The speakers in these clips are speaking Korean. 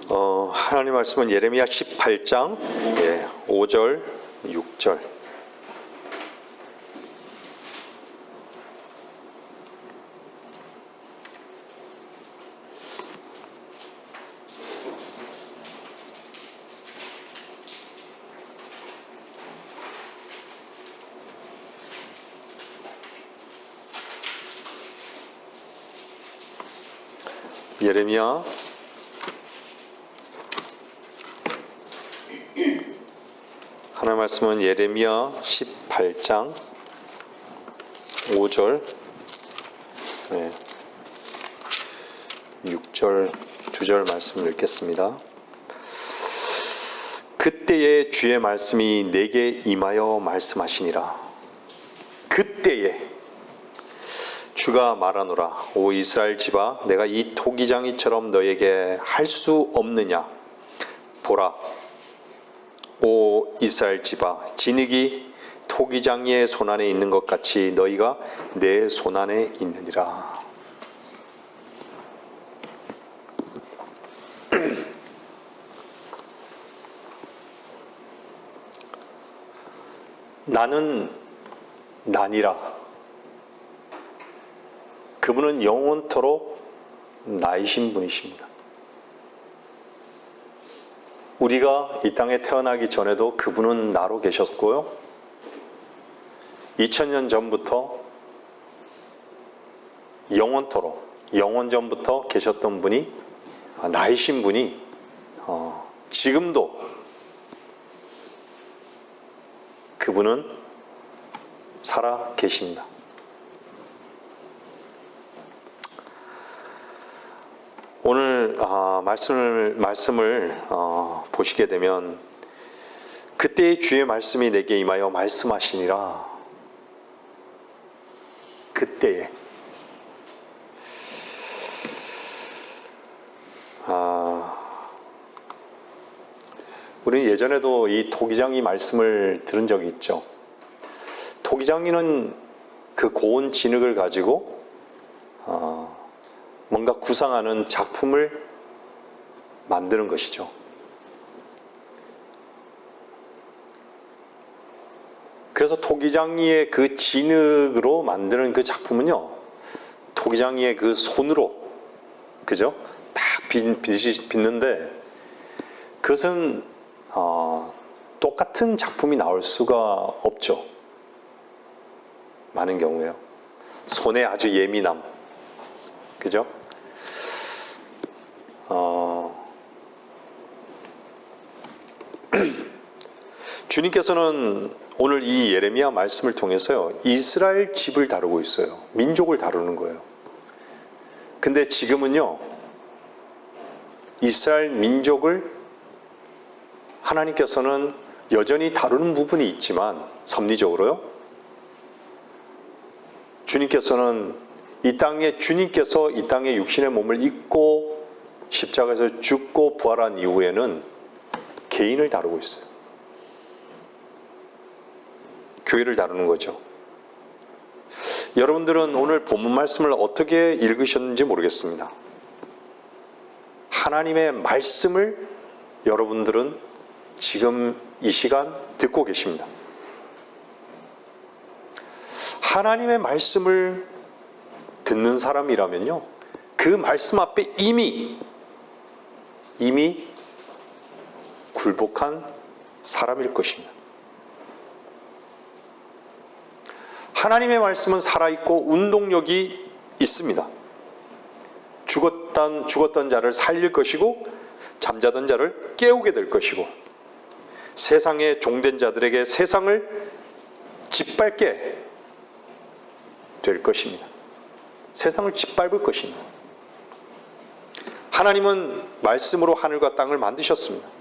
하나님 말씀은 예레미야 18장 5절, 6절. 예레미야 하나님 말씀은 예레미야 18장 5절 6절 두 절 말씀을 읽겠습니다. 그때에 주의 말씀이 내게 임하여 말씀하시니라. 그때에 주가 말하노라. 오 이스라엘 집아, 내가 이 토기장이처럼 너에게 할 수 없느냐. 보라, 오 이스라엘 집아, 진흙이 토기장이의 손안에 있는 것 같이 너희가 내 손안에 있느니라. 나는 나니라. 그분은 영원토록 나이신 분이십니다. 우리가 이 땅에 태어나기 전에도 그분은 나로 계셨고요. 2000년 전부터 영원토록, 영원전부터 계셨던 분이, 나이신 분이 지금도 그분은 살아 계십니다. 오늘 말씀을 보시게 되면 그때의 주의 말씀이 내게 임하여 말씀하시니라. 그때에 우리는 예전에도 이 토기장이 말씀을 들은 적이 있죠. 토기장이는 그 고운 진흙을 가지고 뭔가 구상하는 작품을 만드는 것이죠. 그래서 토기장이의 그 진흙으로 만드는 그 작품은요, 토기장이의 그 손으로, 그죠? 딱 빚는데 그것은 똑같은 작품이 나올 수가 없죠. 많은 경우에요. 손에 아주 예민함, 그죠? 주님께서는 오늘 이 예레미야 말씀을 통해서요, 이스라엘 집을 다루고 있어요. 민족을 다루는 거예요. 근데 지금은요, 이스라엘 민족을 하나님께서는 여전히 다루는 부분이 있지만, 섭리적으로요, 주님께서는 주님께서 이 땅에 육신의 몸을 입고 십자가에서 죽고 부활한 이후에는 개인을 다루고 있어요. 교회를 다루는 거죠. 여러분들은 오늘 본문 말씀을 어떻게 읽으셨는지 모르겠습니다. 하나님의 말씀을 여러분들은 지금 이 시간 듣고 계십니다. 하나님의 말씀을 듣는 사람이라면요, 그 말씀 앞에 이미 굴복한 사람일 것입니다. 하나님의 말씀은 살아있고 운동력이 있습니다. 죽었던 자를 살릴 것이고 잠자던 자를 깨우게 될 것이고 세상에 종된 자들에게 세상을 짓밟게 될 것입니다. 세상을 짓밟을 것입니다. 하나님은 말씀으로 하늘과 땅을 만드셨습니다.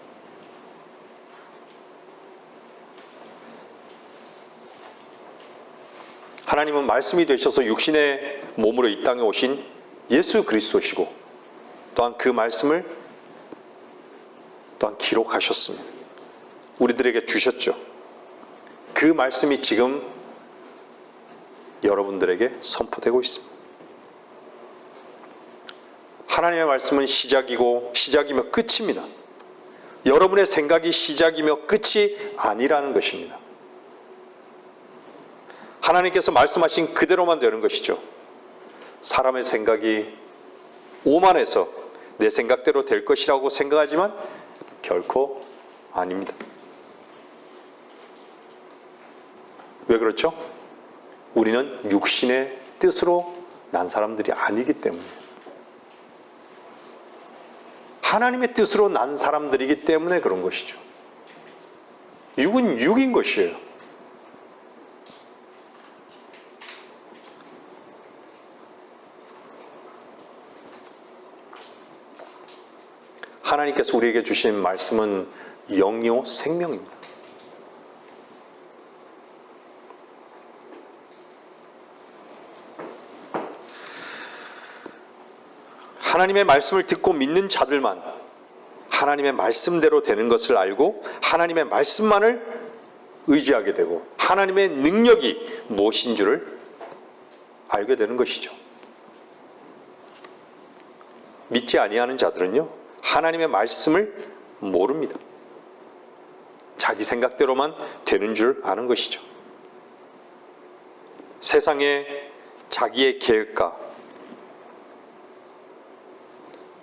하나님은 말씀이 되셔서 육신의 몸으로 이 땅에 오신 예수 그리스도시고 또한 그 말씀을 또한 기록하셨습니다. 우리들에게 주셨죠. 그 말씀이 지금 여러분들에게 선포되고 있습니다. 하나님의 말씀은 시작이고 시작이며 끝입니다. 여러분의 생각이 시작이며 끝이 아니라는 것입니다. 하나님께서 말씀하신 그대로만 되는 것이죠. 사람의 생각이 오만해서 내 생각대로 될 것이라고 생각하지만 결코 아닙니다. 왜 그렇죠? 우리는 육신의 뜻으로 난 사람들이 아니기 때문에, 하나님의 뜻으로 난 사람들이기 때문에 그런 것이죠. 육은 육인 것이에요. 하나님께서 우리에게 주신 말씀은 영이요 생명입니다. 하나님의 말씀을 듣고 믿는 자들만 하나님의 말씀대로 되는 것을 알고 하나님의 말씀만을 의지하게 되고 하나님의 능력이 무엇인 줄을 알게 되는 것이죠. 믿지 아니하는 자들은요, 하나님의 말씀을 모릅니다. 자기 생각대로만 되는 줄 아는 것이죠. 세상에 자기의 계획과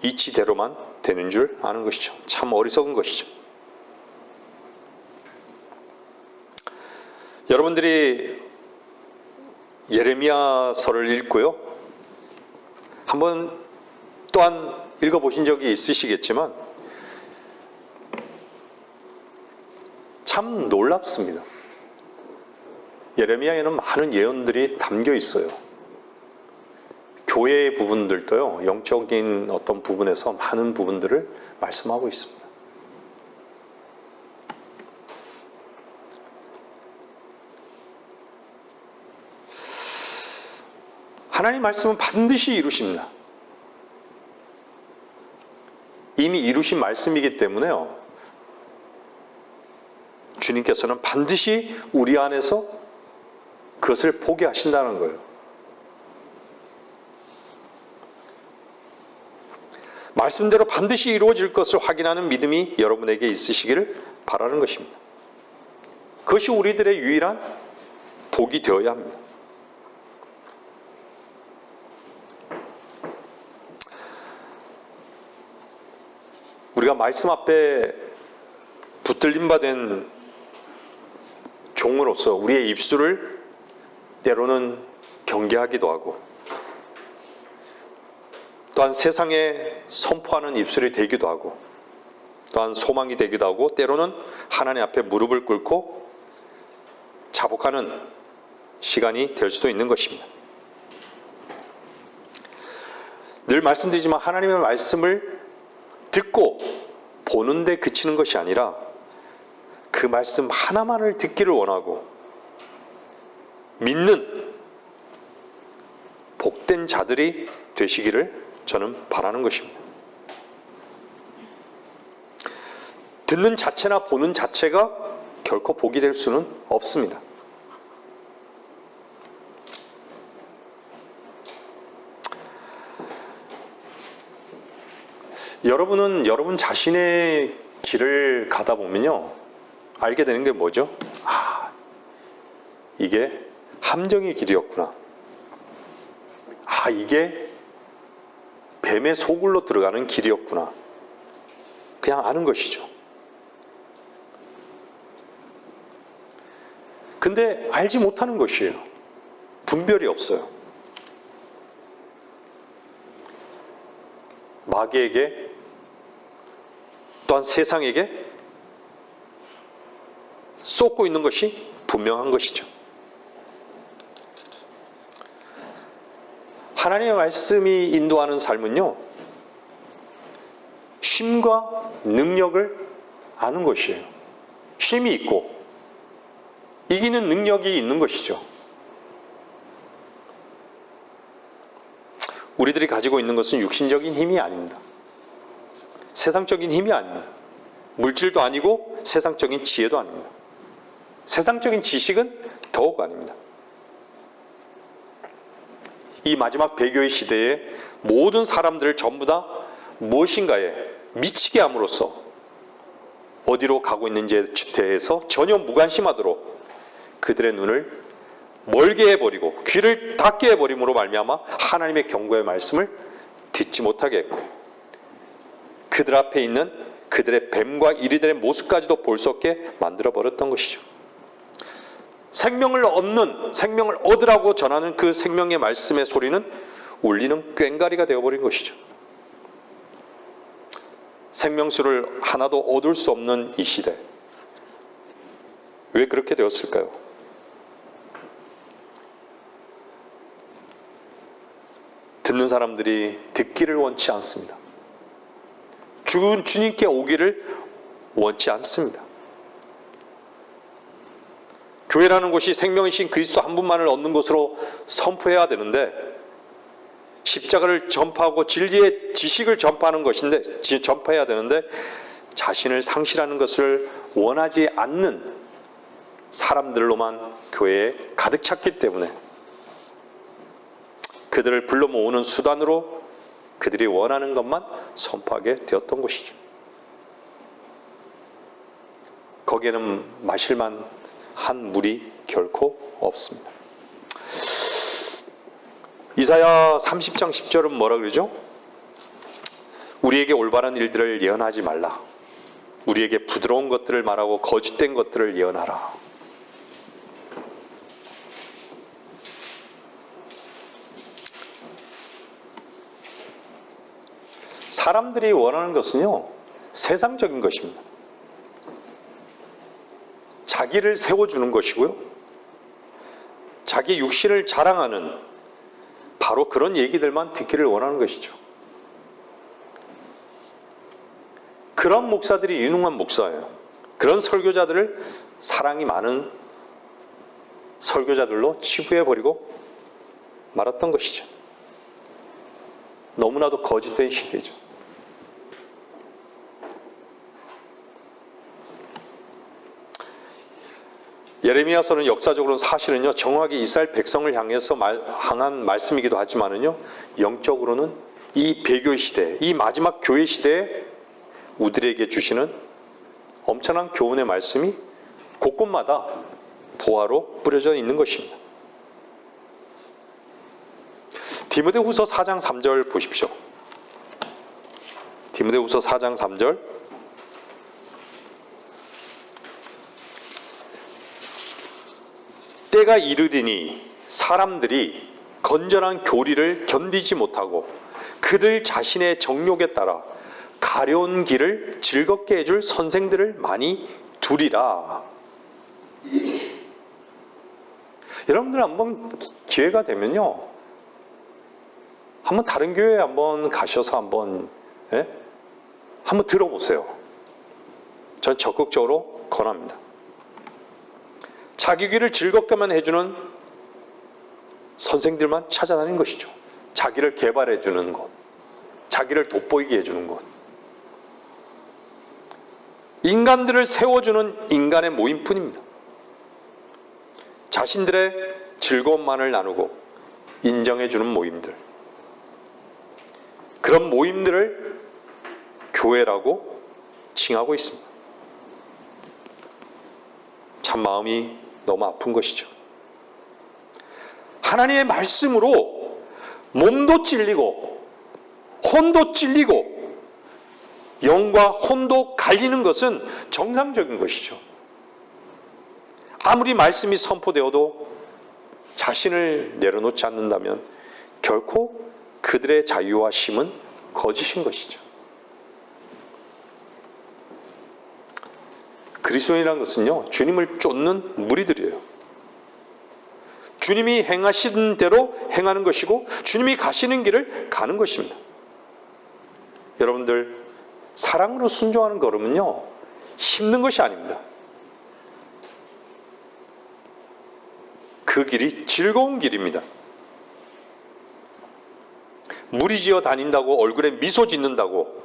이치대로만 되는 줄 아는 것이죠. 참 어리석은 것이죠. 여러분들이 예레미야서를 읽고요, 한번 또한 읽어보신 적이 있으시겠지만 참 놀랍습니다. 예레미야에는 많은 예언들이 담겨 있어요. 교회의 부분들도요, 영적인 어떤 부분에서 많은 부분들을 말씀하고 있습니다. 하나님 말씀은 반드시 이루십니다. 이미 이루신 말씀이기 때문에요, 주님께서는 반드시 우리 안에서 그것을 보게 하신다는 거예요. 말씀대로 반드시 이루어질 것을 확인하는 믿음이 여러분에게 있으시기를 바라는 것입니다. 그것이 우리들의 유일한 복이 되어야 합니다. 우리가 말씀 앞에 붙들림 받은 종으로서 우리의 입술을 때로는 경계하기도 하고, 또한 세상에 선포하는 입술이 되기도 하고, 또한 소망이 되기도 하고, 때로는 하나님 앞에 무릎을 꿇고 자복하는 시간이 될 수도 있는 것입니다. 늘 말씀드리지만 하나님의 말씀을 듣고 보는 데 그치는 것이 아니라 그 말씀 하나만을 듣기를 원하고 믿는 복된 자들이 되시기를 저는 바라는 것입니다. 듣는 자체나 보는 자체가 결코 복이 될 수는 없습니다. 여러분은 여러분 자신의 길을 가다 보면요, 알게 되는 게 뭐죠? 아, 이게 함정의 길이었구나. 아, 이게 뱀의 소굴로 들어가는 길이었구나. 그냥 아는 것이죠. 근데 알지 못하는 것이에요. 분별이 없어요. 마귀에게 또한 세상에게 쏟고 있는 것이 분명한 것이죠. 하나님의 말씀이 인도하는 삶은요, 쉼과 능력을 아는 것이에요. 쉼이 있고 이기는 능력이 있는 것이죠. 우리들이 가지고 있는 것은 육신적인 힘이 아닙니다. 세상적인 힘이 아닙니다. 물질도 아니고 세상적인 지혜도 아닙니다. 세상적인 지식은 더욱 아닙니다. 이 마지막 배교의 시대에 모든 사람들을 전부 다 무엇인가에 미치게 함으로써 어디로 가고 있는지에 대해서 전혀 무관심하도록 그들의 눈을 멀게 해버리고 귀를 닫게 해버림으로 말미암아 하나님의 경고의 말씀을 듣지 못하게 했고, 그들 앞에 있는 그들의 뱀과 이리들의 모습까지도 볼 수 없게 만들어버렸던 것이죠. 생명을 얻는, 생명을 얻으라고 전하는 그 생명의 말씀의 소리는 울리는 꽹과리가 되어버린 것이죠. 생명수를 하나도 얻을 수 없는 이 시대, 왜 그렇게 되었을까요? 듣는 사람들이 듣기를 원치 않습니다. 죽은 주님께 오기를 원치 않습니다. 교회라는 곳이 생명이신 그리스도 한 분만을 얻는 곳으로 선포해야 되는데, 십자가를 전파하고 진리의 지식을 전파하는 것인데, 전파해야 되는데, 자신을 상실하는 것을 원하지 않는 사람들로만 교회에 가득 찼기 때문에 그들을 불러 모으는 수단으로 그들이 원하는 것만 선포하게 되었던 것이죠. 거기에는 마실만 한 물이 결코 없습니다. 이사야 30장 10절은 뭐라 그러죠? 우리에게 올바른 일들을 예언하지 말라. 우리에게 부드러운 것들을 말하고 거짓된 것들을 예언하라. 사람들이 원하는 것은요, 세상적인 것입니다. 자기를 세워주는 것이고요, 자기 육신을 자랑하는 바로 그런 얘기들만 듣기를 원하는 것이죠. 그런 목사들이 유능한 목사예요. 그런 설교자들을 사랑이 많은 설교자들로 치부해버리고 말았던 것이죠. 너무나도 거짓된 시대죠. 예레미야서는 역사적으로는 사실은요, 정확히 이스라엘 백성을 향해서 향한 말씀이기도 하지만은요, 영적으로는 이 배교 시대, 이 마지막 교회 시대에 우리에게 주시는 엄청난 교훈의 말씀이 곳곳마다 보화로 뿌려져 있는 것입니다. 디모데후서 4장 3절 보십시오. 디모데후서 4장 3절. 때가 이르리니 사람들이 건전한 교리를 견디지 못하고 그들 자신의 정욕에 따라 가려운 길을 즐겁게 해줄 선생들을 많이 두리라. 여러분들 한번 기회가 되면요, 한번 다른 교회에 한번 가셔서 한번 들어보세요. 전 적극적으로 권합니다. 자기 귀를 즐겁게만 해주는 선생들만 찾아다니는 것이죠. 자기를 개발해주는 것, 자기를 돋보이게 해주는 것, 인간들을 세워주는 인간의 모임뿐입니다. 자신들의 즐거움만을 나누고 인정해주는 모임들, 그런 모임들을 교회라고 칭하고 있습니다. 참 마음이 너무 아픈 것이죠. 하나님의 말씀으로 몸도 찔리고 혼도 찔리고 영과 혼도 갈리는 것은 정상적인 것이죠. 아무리 말씀이 선포되어도 자신을 내려놓지 않는다면 결코 그들의 자유와 쉼은 거짓인 것이죠. 그리스도인이라는 것은요, 주님을 쫓는 무리들이에요. 주님이 행하시는 대로 행하는 것이고 주님이 가시는 길을 가는 것입니다. 여러분들, 사랑으로 순종하는 걸음은요, 힘든 것이 아닙니다. 그 길이 즐거운 길입니다. 무리지어 다닌다고 얼굴에 미소 짓는다고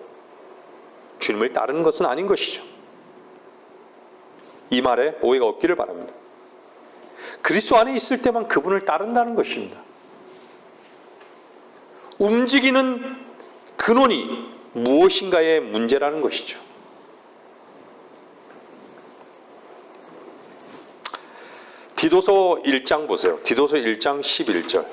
주님을 따르는 것은 아닌 것이죠. 이 말에 오해가 없기를 바랍니다. 그리스도 안에 있을 때만 그분을 따른다는 것입니다. 움직이는 근원이 무엇인가의 문제라는 것이죠. 디도서 1장 보세요. 디도서 1장 11절.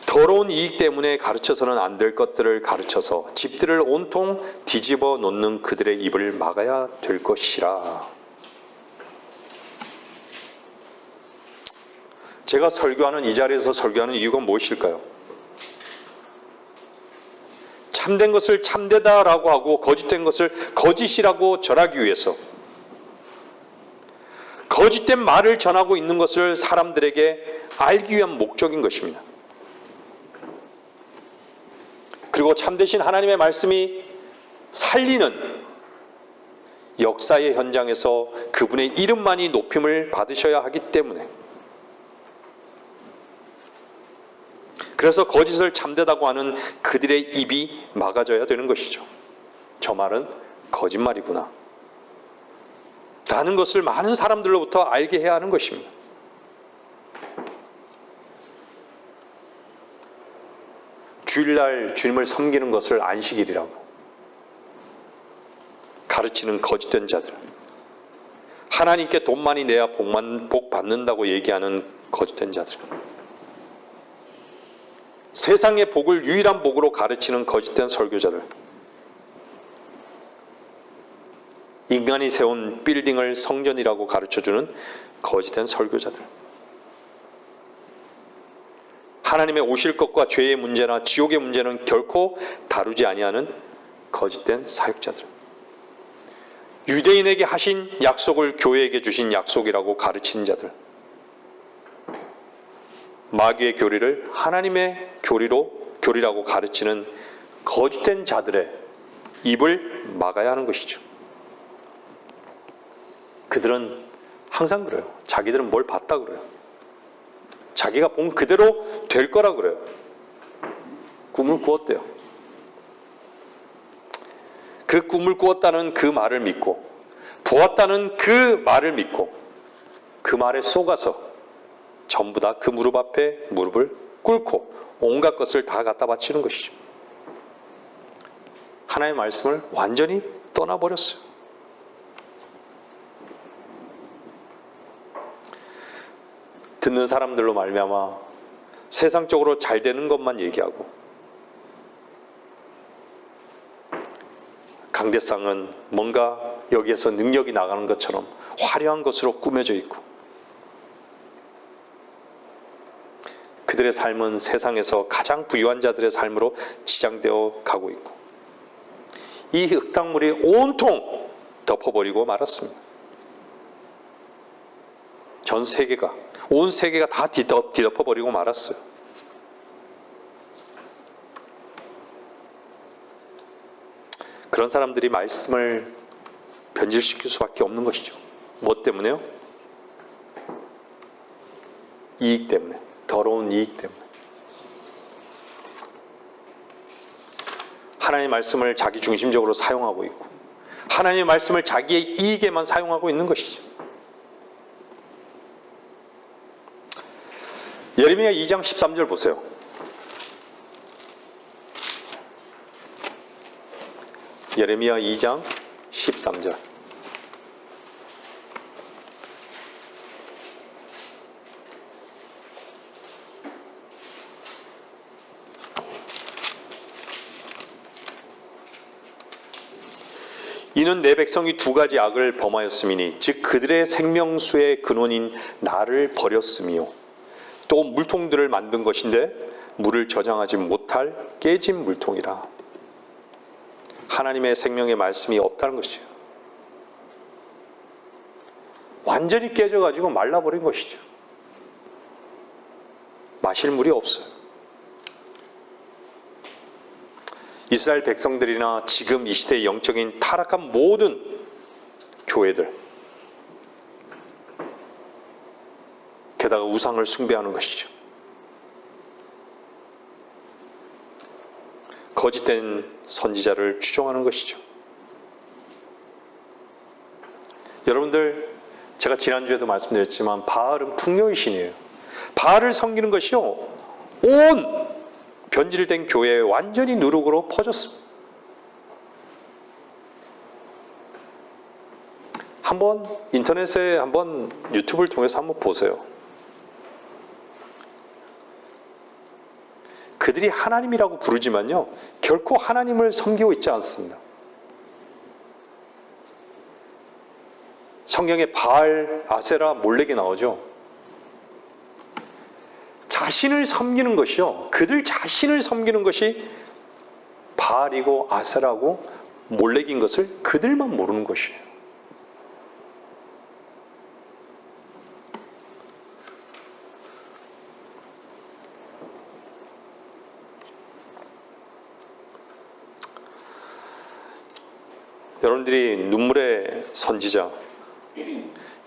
더러운 이익 때문에 가르쳐서는 안 될 것들을 가르쳐서 집들을 온통 뒤집어 놓는 그들의 입을 막아야 될 것이라. 제가 설교하는 이 자리에서 설교하는 이유가 무엇일까요? 참된 것을 참되다라고 하고 거짓된 것을 거짓이라고 전하기 위해서, 거짓된 말을 전하고 있는 것을 사람들에게 알기 위한 목적인 것입니다. 그리고 참되신 하나님의 말씀이 살리는 역사의 현장에서 그분의 이름만이 높임을 받으셔야 하기 때문에, 그래서 거짓을 참되다고 하는 그들의 입이 막아져야 되는 것이죠. 저 말은 거짓말이구나 라는 것을 많은 사람들로부터 알게 해야 하는 것입니다. 주일날 주님을 섬기는 것을 안식일이라고 가르치는 거짓된 자들, 하나님께 돈 많이 내야 복 받는다고 얘기하는 거짓된 자들, 세상의 복을 유일한 복으로 가르치는 거짓된 설교자들, 인간이 세운 빌딩을 성전이라고 가르쳐주는 거짓된 설교자들, 하나님의 오실 것과 죄의 문제나 지옥의 문제는 결코 다루지 아니하는 거짓된 사역자들, 유대인에게 하신 약속을 교회에게 주신 약속이라고 가르치는 자들, 마귀의 교리를 하나님의 교리라고 가르치는 거짓된 자들의 입을 막아야 하는 것이죠. 그들은 항상 그래요. 자기들은 뭘 봤다 그래요. 자기가 본 그대로 될 거라 그래요. 꿈을 꾸었대요. 그 꿈을 꾸었다는 그 말을 믿고, 보았다는 그 말을 믿고, 그 말에 속아서 전부 다 그 무릎 앞에 무릎을 꿇고 온갖 것을 다 갖다 바치는 것이죠. 하나님의 말씀을 완전히 떠나버렸어요. 듣는 사람들로 말미암아 세상적으로 잘 되는 것만 얘기하고, 강대상은 뭔가 여기에서 능력이 나가는 것처럼 화려한 것으로 꾸며져 있고, 그들의 삶은 세상에서 가장 부유한 자들의 삶으로 치장되어 가고 있고, 이 흙탕물이 온통 덮어버리고 말았습니다. 전 세계가, 온 세계가 다 뒤덮어버리고 말았어요. 그런 사람들이 말씀을 변질시킬 수밖에 없는 것이죠. 뭐 때문에요? 이익 때문에, 더러운 이익 때문에. 하나님의 말씀을 자기 중심적으로 사용하고 있고, 하나님의 말씀을 자기의 이익에만 사용하고 있는 것이죠. 예레미야 2장 13절 보세요. 예레미야 2장 13절. 이는 내 백성이 두 가지 악을 범하였음이니 즉 그들의 생명수의 근원인 나를 버렸으며 또 물통들을 만든 것인데 물을 저장하지 못할 깨진 물통이라. 하나님의 생명의 말씀이 없다는 것이죠. 완전히 깨져가지고 말라버린 것이죠. 마실 물이 없어요. 이스라엘 백성들이나 지금 이 시대의 영적인 타락한 모든 교회들, 게다가 우상을 숭배하는 것이죠. 거짓된 선지자를 추종하는 것이죠. 여러분들, 제가 지난주에도 말씀드렸지만 바알은 풍요의 신이에요. 바알을 섬기는 것이요, 온 변질된 교회에 완전히 누룩으로 퍼졌습니다. 한번 인터넷에 한번 유튜브를 통해서 한번 보세요. 그들이 하나님이라고 부르지만요, 결코 하나님을 섬기고 있지 않습니다. 성경에 바알, 아세라, 몰렉이 나오죠. 자신을 섬기는 것이요, 그들 자신을 섬기는 것이 바알이고 아세라고 몰렉인 것을 그들만 모르는 것이에요. 여러분들이 눈물의 선지자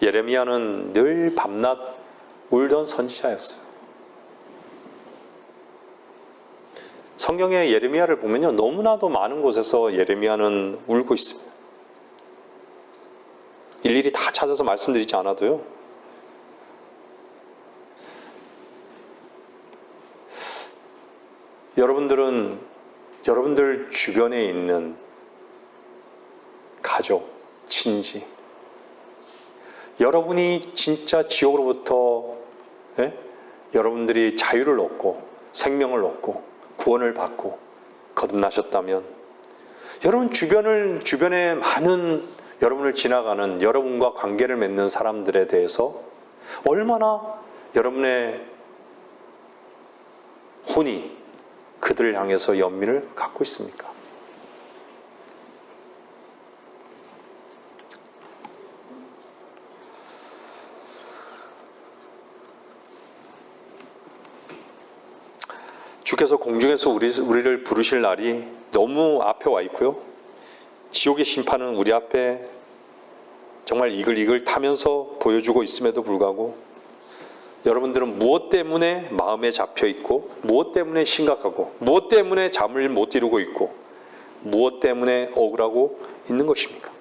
예레미야는 늘 밤낮 울던 선지자였어요. 성경의 예레미야를 보면요, 너무나도 많은 곳에서 예레미야는 울고 있습니다. 일일이 다 찾아서 말씀드리지 않아도요, 여러분들 주변에 있는 가족, 친지, 여러분이 진짜 지옥으로부터 여러분들이 자유를 얻고 생명을 얻고 구원을 받고 거듭나셨다면, 여러분 주변에 많은 여러분을 지나가는, 여러분과 관계를 맺는 사람들에 대해서 얼마나 여러분의 혼이 그들을 향해서 연민을 갖고 있습니까? 주께서 공중에서 우리를 부르실 날이 너무 앞에 와 있고요, 지옥의 심판은 우리 앞에 정말 이글이글 타면서 보여주고 있음에도 불구하고, 여러분들은 무엇 때문에 마음에 잡혀 있고, 무엇 때문에 심각하고, 무엇 때문에 잠을 못 이루고 있고, 무엇 때문에 억울하고 있는 것입니까?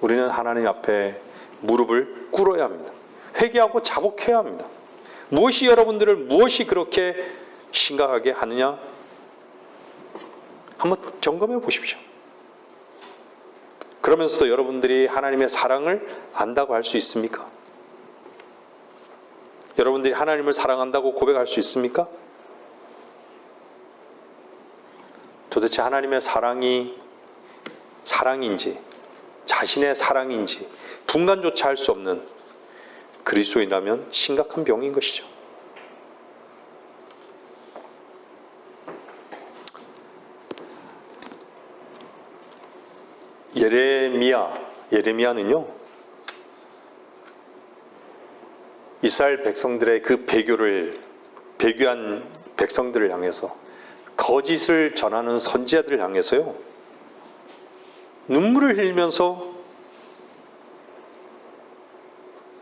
우리는 하나님 앞에 무릎을 꿇어야 합니다. 회개하고 자복해야 합니다. 무엇이 그렇게 심각하게 하느냐? 한번 점검해 보십시오. 그러면서도 여러분들이 하나님의 사랑을 안다고 할 수 있습니까? 여러분들이 하나님을 사랑한다고 고백할 수 있습니까? 도대체 하나님의 사랑인지 자신의 사랑인지 분간조차 할 수 없는 그리스도인이라면 심각한 병인 것이죠. 예레미야는요, 이스라엘 백성들의 그 배교한 백성들을 향해서, 거짓을 전하는 선지자들을 향해서요, 눈물을 흘리면서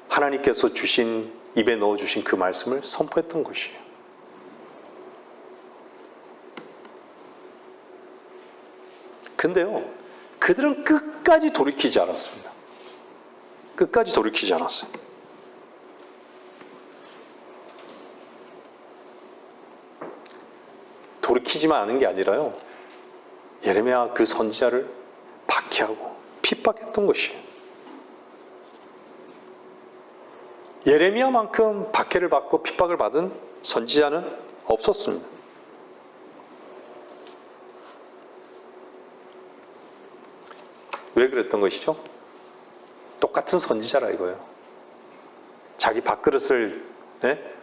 하나님께서 입에 넣어주신 그 말씀을 선포했던 것이에요. 근데요, 그들은 끝까지 돌이키지 않았습니다. 끝까지 돌이키지 않았어요. 돌이키지만 않은 게 아니라요, 예레미야 그 선지자를 박해하고 핍박했던 것이에요. 예레미야만큼 박해를 받고 핍박을 받은 선지자는 없었습니다. 왜 그랬던 것이죠? 똑같은 선지자라 이거예요. 자기 밥그릇을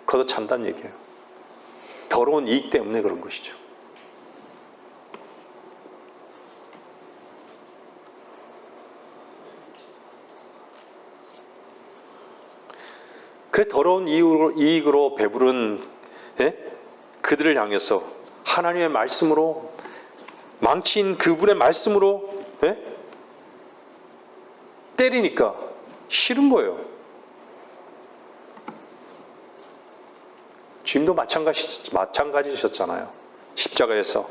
걷어찬다는 얘기예요. 더러운 이익 때문에 그런 것이죠. 그래, 더러운 이익으로 배부른 그들을 향해서 하나님의 말씀으로, 망친 그분의 말씀으로 때리니까 싫은 거예요. 주님도 마찬가지셨잖아요. 십자가에서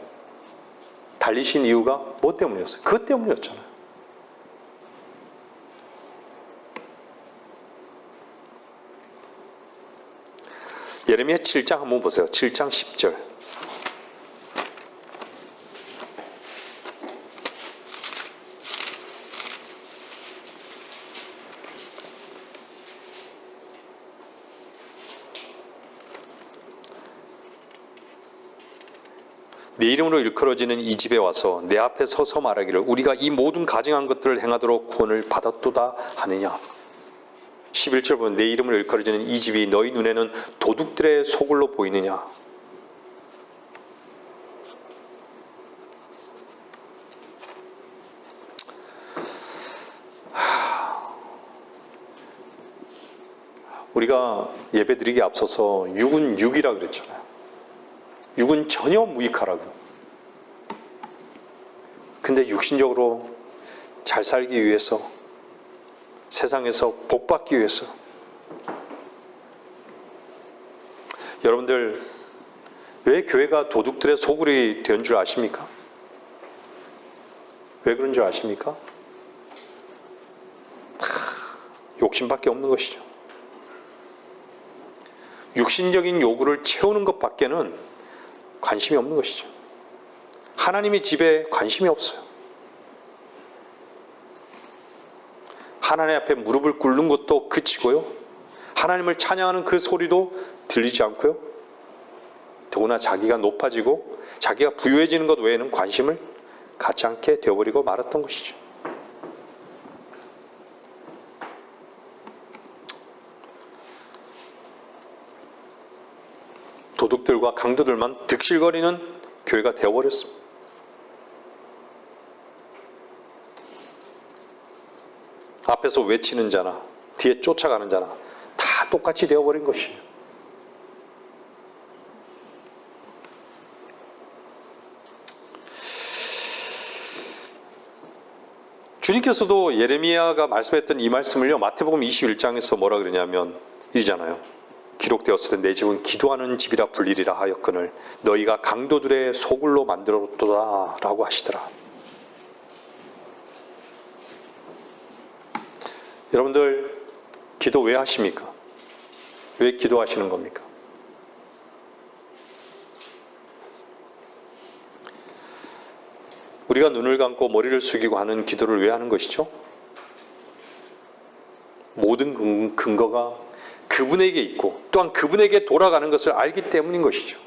달리신 이유가 뭐 때문이었어요? 그것 때문이었잖아요. 예레미야 7장 한번 보세요. 7장 10절. 내 이름으로 일컬어지는 이 집에 와서 내 앞에 서서 말하기를 우리가 이 모든 가증한 것들을 행하도록 구원을 받았도다 하느냐. 11절 보면 내 이름으로 일컬어지는 이 집이 너희 눈에는 도둑들의 소굴로 보이느냐. 우리가 예배드리기 앞서서 육은 육이라 그랬잖아요. 육은 전혀 무익하라고. 근데 육신적으로 잘 살기 위해서, 세상에서 복받기 위해서, 여러분들 왜 교회가 도둑들의 소굴이 된 줄 아십니까? 왜 그런 줄 아십니까? 욕심밖에 없는 것이죠. 육신적인 요구를 채우는 것밖에는 관심이 없는 것이죠. 하나님의 집에 관심이 없어요. 하나님 앞에 무릎을 꿇는 것도 그치고요. 하나님을 찬양하는 그 소리도 들리지 않고요. 더구나 자기가 높아지고 자기가 부유해지는 것 외에는 관심을 갖지 않게 되어버리고 말았던 것이죠. 도둑들과 강도들만 득실거리는 교회가 되어버렸습니다. 앞에서 외치는 자나 뒤에 쫓아가는 자나 다 똑같이 되어버린 것이에요. 주님께서도 예레미야가 말씀했던 이 말씀을요, 마태복음 21장에서 뭐라 그러냐면 이잖아요. 기록되었을 때 내 집은 기도하는 집이라 불리리라 하였거늘 너희가 강도들의 소굴로 만들었도다 라고 하시더라. 여러분들 기도 왜 하십니까? 왜 기도하시는 겁니까? 우리가 눈을 감고 머리를 숙이고 하는 기도를 왜 하는 것이죠? 모든 근거가 그분에게 있고 또한 그분에게 돌아가는 것을 알기 때문인 것이죠.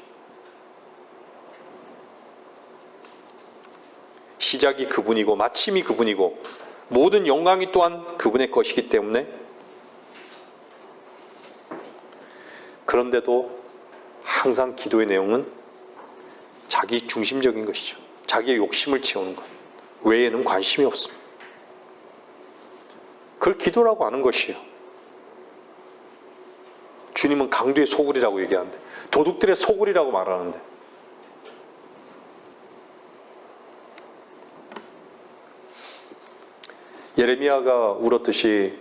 시작이 그분이고 마침이 그분이고 모든 영광이 또한 그분의 것이기 때문에, 그런데도 항상 기도의 내용은 자기 중심적인 것이죠. 자기의 욕심을 채우는 것 외에는 관심이 없습니다. 그걸 기도라고 하는 것이에요. 주님은 강도의 소굴이라고 얘기하는데, 도둑들의 소굴이라고 말하는데, 예레미야가 울었듯이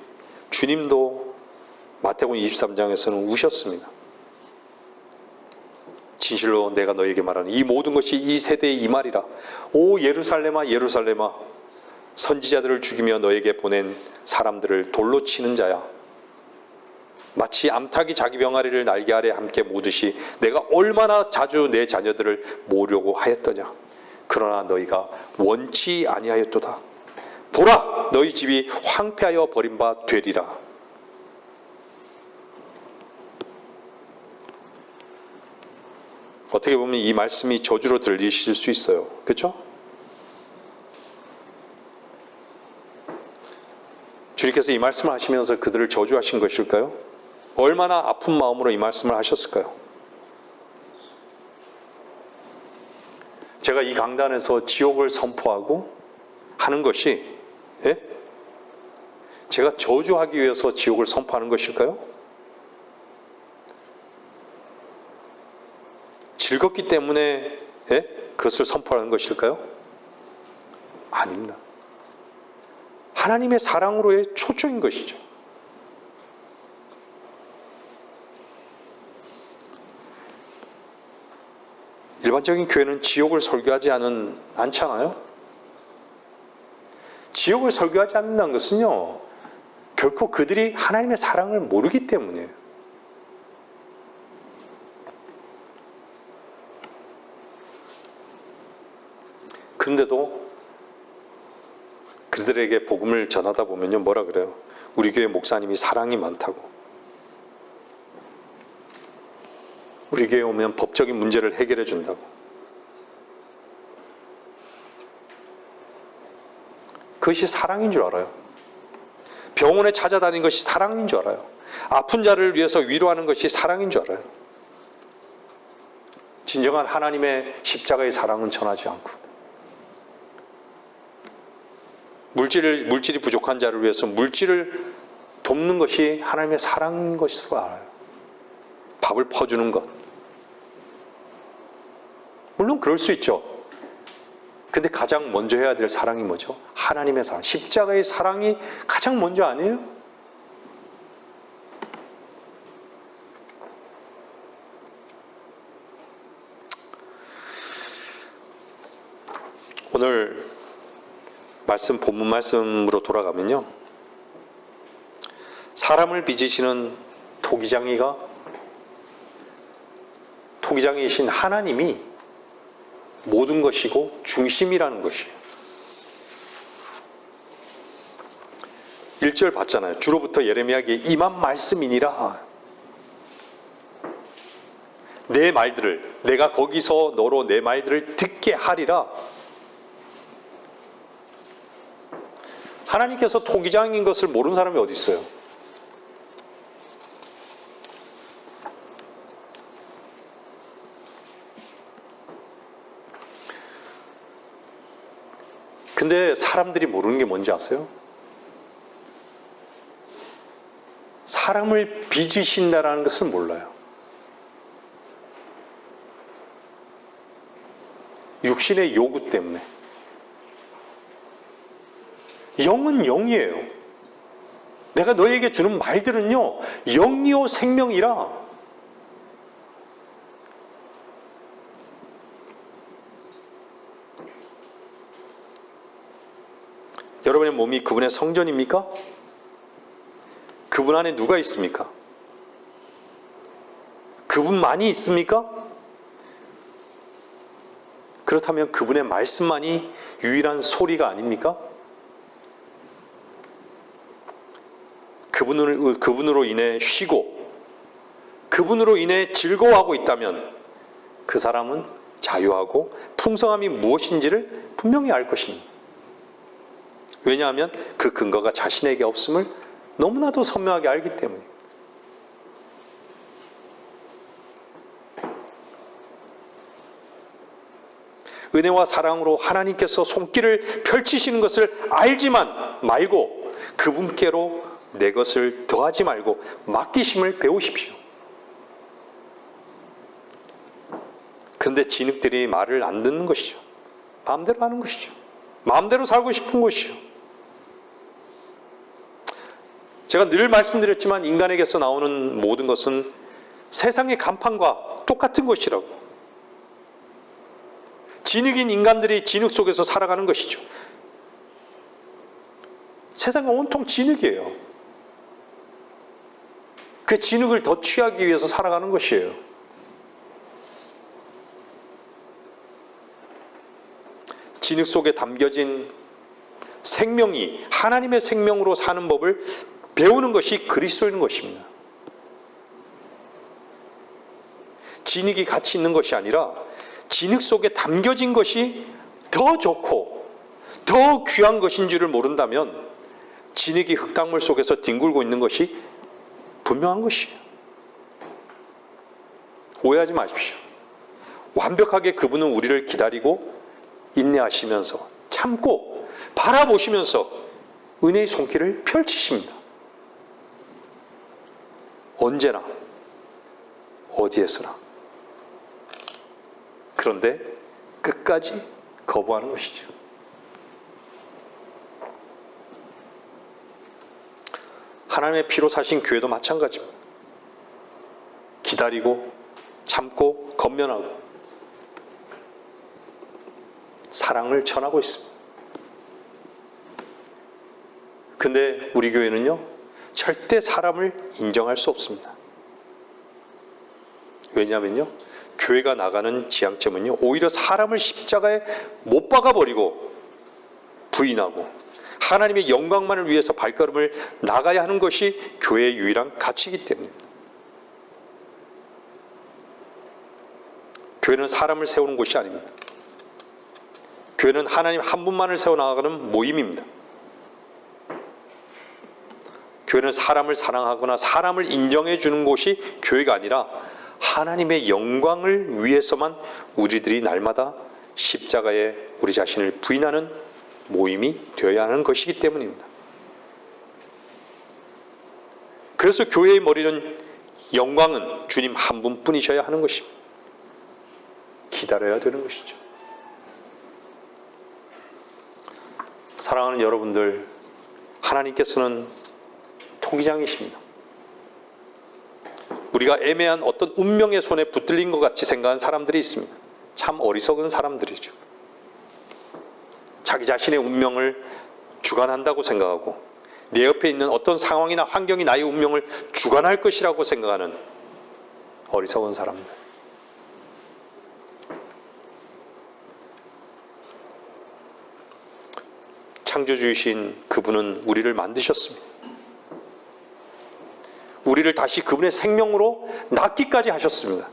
주님도 마태복음 23장에서는 우셨습니다. 진실로 내가 너에게 말하는 이 모든 것이 이 세대의 이 말이라. 오 예루살렘아 예루살렘아, 선지자들을 죽이며 너에게 보낸 사람들을 돌로 치는 자야. 마치 암탉이 자기 병아리를 날개 아래 함께 모듯이 내가 얼마나 자주 내 자녀들을 모으려고 하였더냐. 그러나 너희가 원치 아니하였도다. 보라, 너희 집이 황폐하여 버린 바 되리라. 어떻게 보면 이 말씀이 저주로 들리실 수 있어요. 그렇죠? 주님께서 이 말씀을 하시면서 그들을 저주하신 것일까요? 얼마나 아픈 마음으로 이 말씀을 하셨을까요? 제가 이 강단에서 지옥을 선포하고 하는 것이, 예? 제가 저주하기 위해서 지옥을 선포하는 것일까요? 즐겁기 때문에, 예? 그것을 선포하는 것일까요? 아닙니다. 하나님의 사랑으로의 초청인 것이죠. 일반적인 교회는 지옥을 설교하지 않잖아요. 지옥을 설교하지 않는다는 것은요, 결코 그들이 하나님의 사랑을 모르기 때문이에요. 그런데도 그들에게 복음을 전하다 보면요, 뭐라 그래요? 우리 교회 목사님이 사랑이 많다고. 우리 교회에 오면 법적인 문제를 해결해 준다고. 그것이 사랑인 줄 알아요. 병원에 찾아다니는 것이 사랑인 줄 알아요. 아픈 자를 위해서 위로하는 것이 사랑인 줄 알아요. 진정한 하나님의 십자가의 사랑은 전하지 않고, 물질이 부족한 자를 위해서 물질을 돕는 것이 하나님의 사랑인 것으로 알아요. 밥을 퍼주는 것. 물론 그럴 수 있죠. 근데 가장 먼저 해야 될 사랑이 뭐죠? 하나님의 사랑, 십자가의 사랑이 가장 먼저 아니에요? 오늘 본문 말씀으로 돌아가면요, 사람을 빚으시는 토기장이신 하나님이 모든 것이고 중심이라는 것이에요. 1절 봤잖아요. 주로부터 예레미야에게 임한 말씀이니라. 내 말들을, 내가 거기서 너로 내 말들을 듣게 하리라. 하나님께서 토기장인 것을 모르는 사람이 어디 있어요? 근데 사람들이 모르는 게 뭔지 아세요? 사람을 빚으신다라는 것을 몰라요. 육신의 요구 때문에. 영은 영이에요. 내가 너에게 주는 말들은요, 영이요 생명이라. 여러분의 몸이 그분의 성전입니까? 그분 안에 누가 있습니까? 그분만이 있습니까? 그렇다면 그분의 말씀만이 유일한 소리가 아닙니까? 그분으로 인해 쉬고 그분으로 인해 즐거워하고 있다면 그 사람은 자유하고 풍성함이 무엇인지를 분명히 알 것입니다. 왜냐하면 그 근거가 자신에게 없음을 너무나도 선명하게 알기 때문입니다. 은혜와 사랑으로 하나님께서 손길을 펼치시는 것을 알지만 말고 그분께로 내 것을 더하지 말고 맡기심을 배우십시오. 그런데 진흙들이 말을 안 듣는 것이죠. 마음대로 하는 것이죠. 마음대로 살고 싶은 것이죠. 제가 늘 말씀드렸지만 인간에게서 나오는 모든 것은 세상의 간판과 똑같은 것이라고. 진흙인 인간들이 진흙 속에서 살아가는 것이죠. 세상은 온통 진흙이에요. 그 진흙을 더 취하기 위해서 살아가는 것이에요. 진흙 속에 담겨진 생명이 하나님의 생명으로 사는 법을 배우는 것이 그리스도인 것입니다. 진흙이 같이 있는 것이 아니라 진흙 속에 담겨진 것이 더 좋고 더 귀한 것인 줄을 모른다면 진흙이 흙탕물 속에서 뒹굴고 있는 것이 분명한 것이에요. 오해하지 마십시오. 완벽하게 그분은 우리를 기다리고 인내하시면서 참고 바라보시면서 은혜의 손길을 펼치십니다. 언제나 어디에서나. 그런데 끝까지 거부하는 것이죠. 하나님의 피로 사신 교회도 마찬가지입니다. 기다리고 참고 건면하고 사랑을 전하고 있습니다. 근데 우리 교회는요, 절대 사람을 인정할 수 없습니다. 왜냐하면요, 교회가 나가는 지향점은요, 오히려 사람을 십자가에 못 박아버리고 부인하고 하나님의 영광만을 위해서 발걸음을 나가야 하는 것이 교회의 유일한 가치이기 때문입니다. 교회는 사람을 세우는 곳이 아닙니다. 교회는 하나님 한 분만을 세워나가는 모임입니다. 교회는 사람을 사랑하거나 사람을 인정해 주는 곳이 교회가 아니라 하나님의 영광을 위해서만 우리들이 날마다 십자가에 우리 자신을 부인하는 모임이 되어야 하는 것이기 때문입니다. 그래서 교회의 머리는 영광은 주님 한 분뿐이셔야 하는 것입니다. 기다려야 되는 것이죠. 사랑하는 여러분들, 하나님께서는 통기장이십니다. 우리가 애매한 어떤 운명의 손에 붙들린 것 같이 생각하는 사람들이 있습니다. 참 어리석은 사람들이죠. 자기 자신의 운명을 주관한다고 생각하고 내 옆에 있는 어떤 상황이나 환경이 나의 운명을 주관할 것이라고 생각하는 어리석은 사람들. 창조주이신 그분은 우리를 만드셨습니다. 우리를 다시 그분의 생명으로 낳기까지 하셨습니다.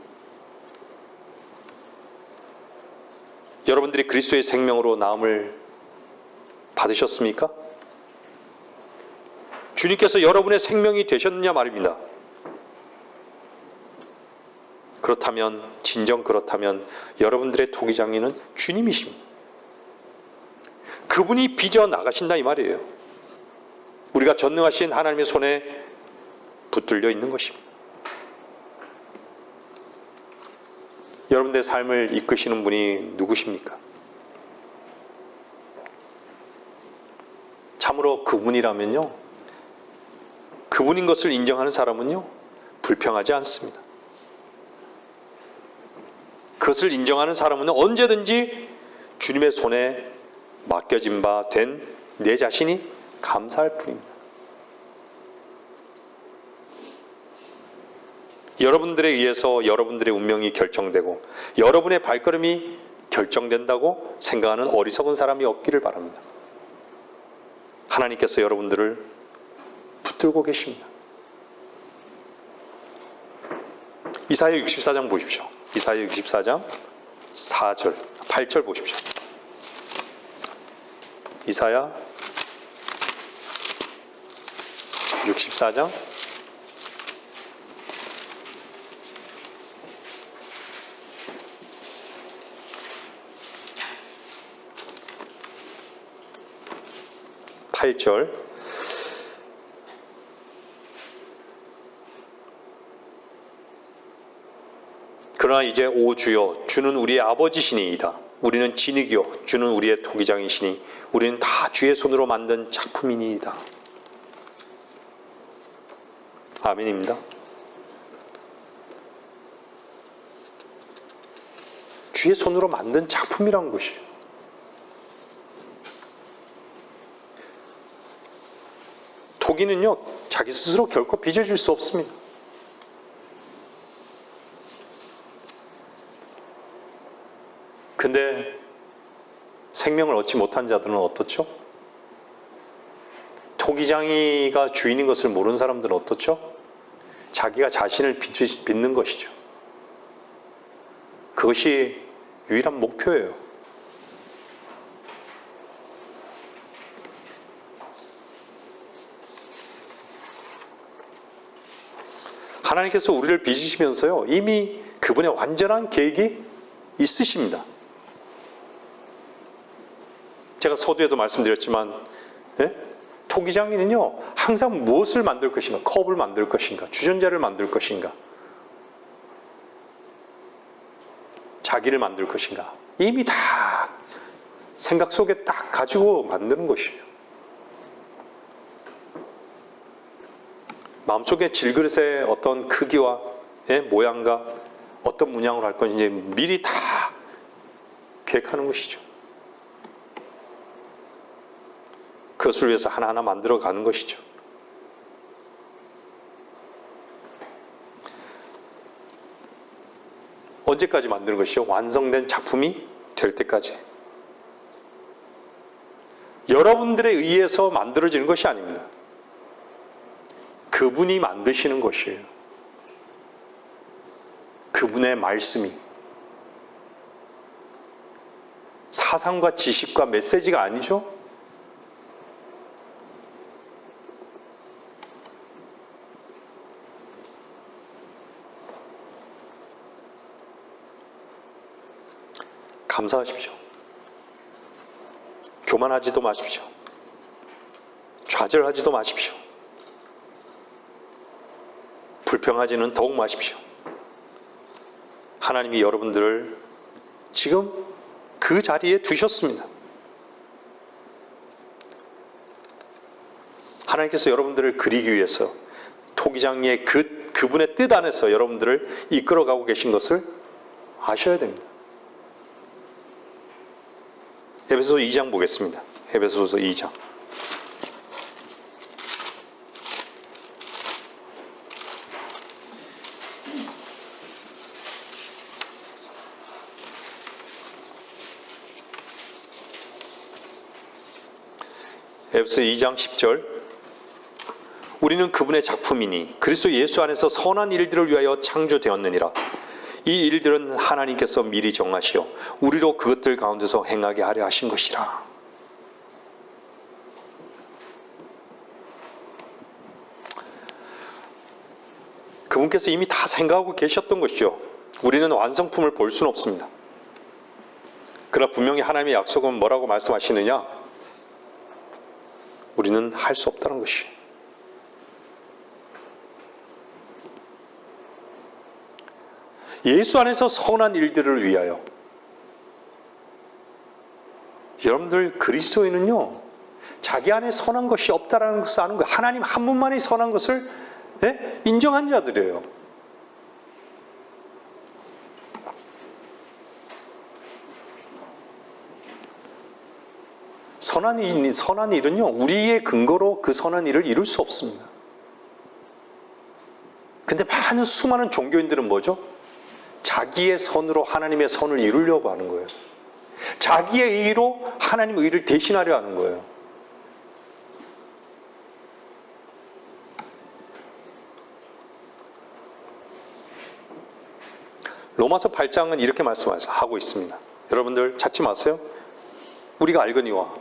여러분들이 그리스도의 생명으로 나음을 받으셨습니까? 주님께서 여러분의 생명이 되셨느냐 말입니다. 그렇다면, 진정 그렇다면 여러분들의 토기장인은 주님이십니다. 그분이 빚어 나가신다 이 말이에요. 우리가 전능하신 하나님의 손에 붙들려 있는 것입니다. 여러분들의 삶을 이끄시는 분이 누구십니까? 참으로 그분이라면요, 그분인 것을 인정하는 사람은요, 불평하지 않습니다. 그것을 인정하는 사람은 언제든지 주님의 손에 맡겨진 바 된 내 자신이 감사할 뿐입니다. 여러분들에 의해서 여러분들의 운명이 결정되고 여러분의 발걸음이 결정된다고 생각하는 어리석은 사람이 없기를 바랍니다. 하나님께서 여러분들을 붙들고 계십니다. 이사야 64장 보십시오. 이사야 64장 4절, 8절 보십시오. 이사야 64장 8절. 그러나 이제 오 주여, 주는 우리의 아버지시니이다. 우리는 진흙이요 주는 우리의 토기장이시니 우리는 다 주의 손으로 만든 작품이니이다. 아멘입니다. 주의 손으로 만든 작품이란 것이에요. 토기는요, 자기 스스로 결코 빚어줄 수 없습니다. 근데 생명을 얻지 못한 자들은 어떻죠? 토기장이가 주인인 것을 모르는 사람들은 어떻죠? 자기가 자신을 빚는 것이죠. 그것이 유일한 목표예요. 하나님께서 우리를 빚으시면서요, 이미 그분의 완전한 계획이 있으십니다. 제가 서두에도 말씀드렸지만, 토기장인은요, 항상 무엇을 만들 것인가? 컵을 만들 것인가? 주전자를 만들 것인가? 자기를 만들 것인가? 이미 다 생각 속에 딱 가지고 만드는 것이에요. 마음속에 질그릇의 어떤 크기와 모양과 어떤 문양으로 할 건지 미리 다 계획하는 것이죠. 그것을 위해서 하나하나 만들어 가는 것이죠. 언제까지 만드는 것이요? 완성된 작품이 될 때까지. 여러분들에 의해서 만들어지는 것이 아닙니다. 그분이 만드시는 것이에요. 그분의 말씀이. 사상과 지식과 메시지가 아니죠? 감사하십시오. 교만하지도 마십시오. 좌절하지도 마십시오. 불평하지는 더욱 마십시오. 하나님이 여러분들을 지금 그 자리에 두셨습니다. 하나님께서 여러분들을 그리기 위해서 토기장의 그분의 뜻 안에서 여러분들을 이끌어가고 계신 것을 아셔야 됩니다. 에베소서 2장 보겠습니다. 에베소서 2장. 에베소서 2장 10절. 우리는 그분의 작품이니 그리스도 예수 안에서 선한 일들을 위하여 창조되었느니라. 이 일들은 하나님께서 미리 정하시어 우리로 그것들 가운데서 행하게 하려 하신 것이라. 그분께서 이미 다 생각하고 계셨던 것이죠. 우리는 완성품을 볼 수는 없습니다. 그러나 분명히 하나님의 약속은 뭐라고 말씀하시느냐? 우리는 할 수 없다는 것이. 예수 안에서 선한 일들을 위하여. 여러분들 그리스도인은요, 자기 안에 선한 것이 없다라는 것을 아는 거예요. 하나님 한 분만이 선한 것을 인정한 자들이에요. 선한 일은요, 우리의 근거로 그 선한 일을 이룰 수 없습니다. 근데 수많은 종교인들은 뭐죠? 자기의 선으로 하나님의 선을 이루려고 하는 거예요. 자기의 의로 하나님의 의를 대신하려 하는 거예요. 로마서 8장은 이렇게 말씀하고 있습니다. 여러분들 찾지 마세요. 우리가 알거니와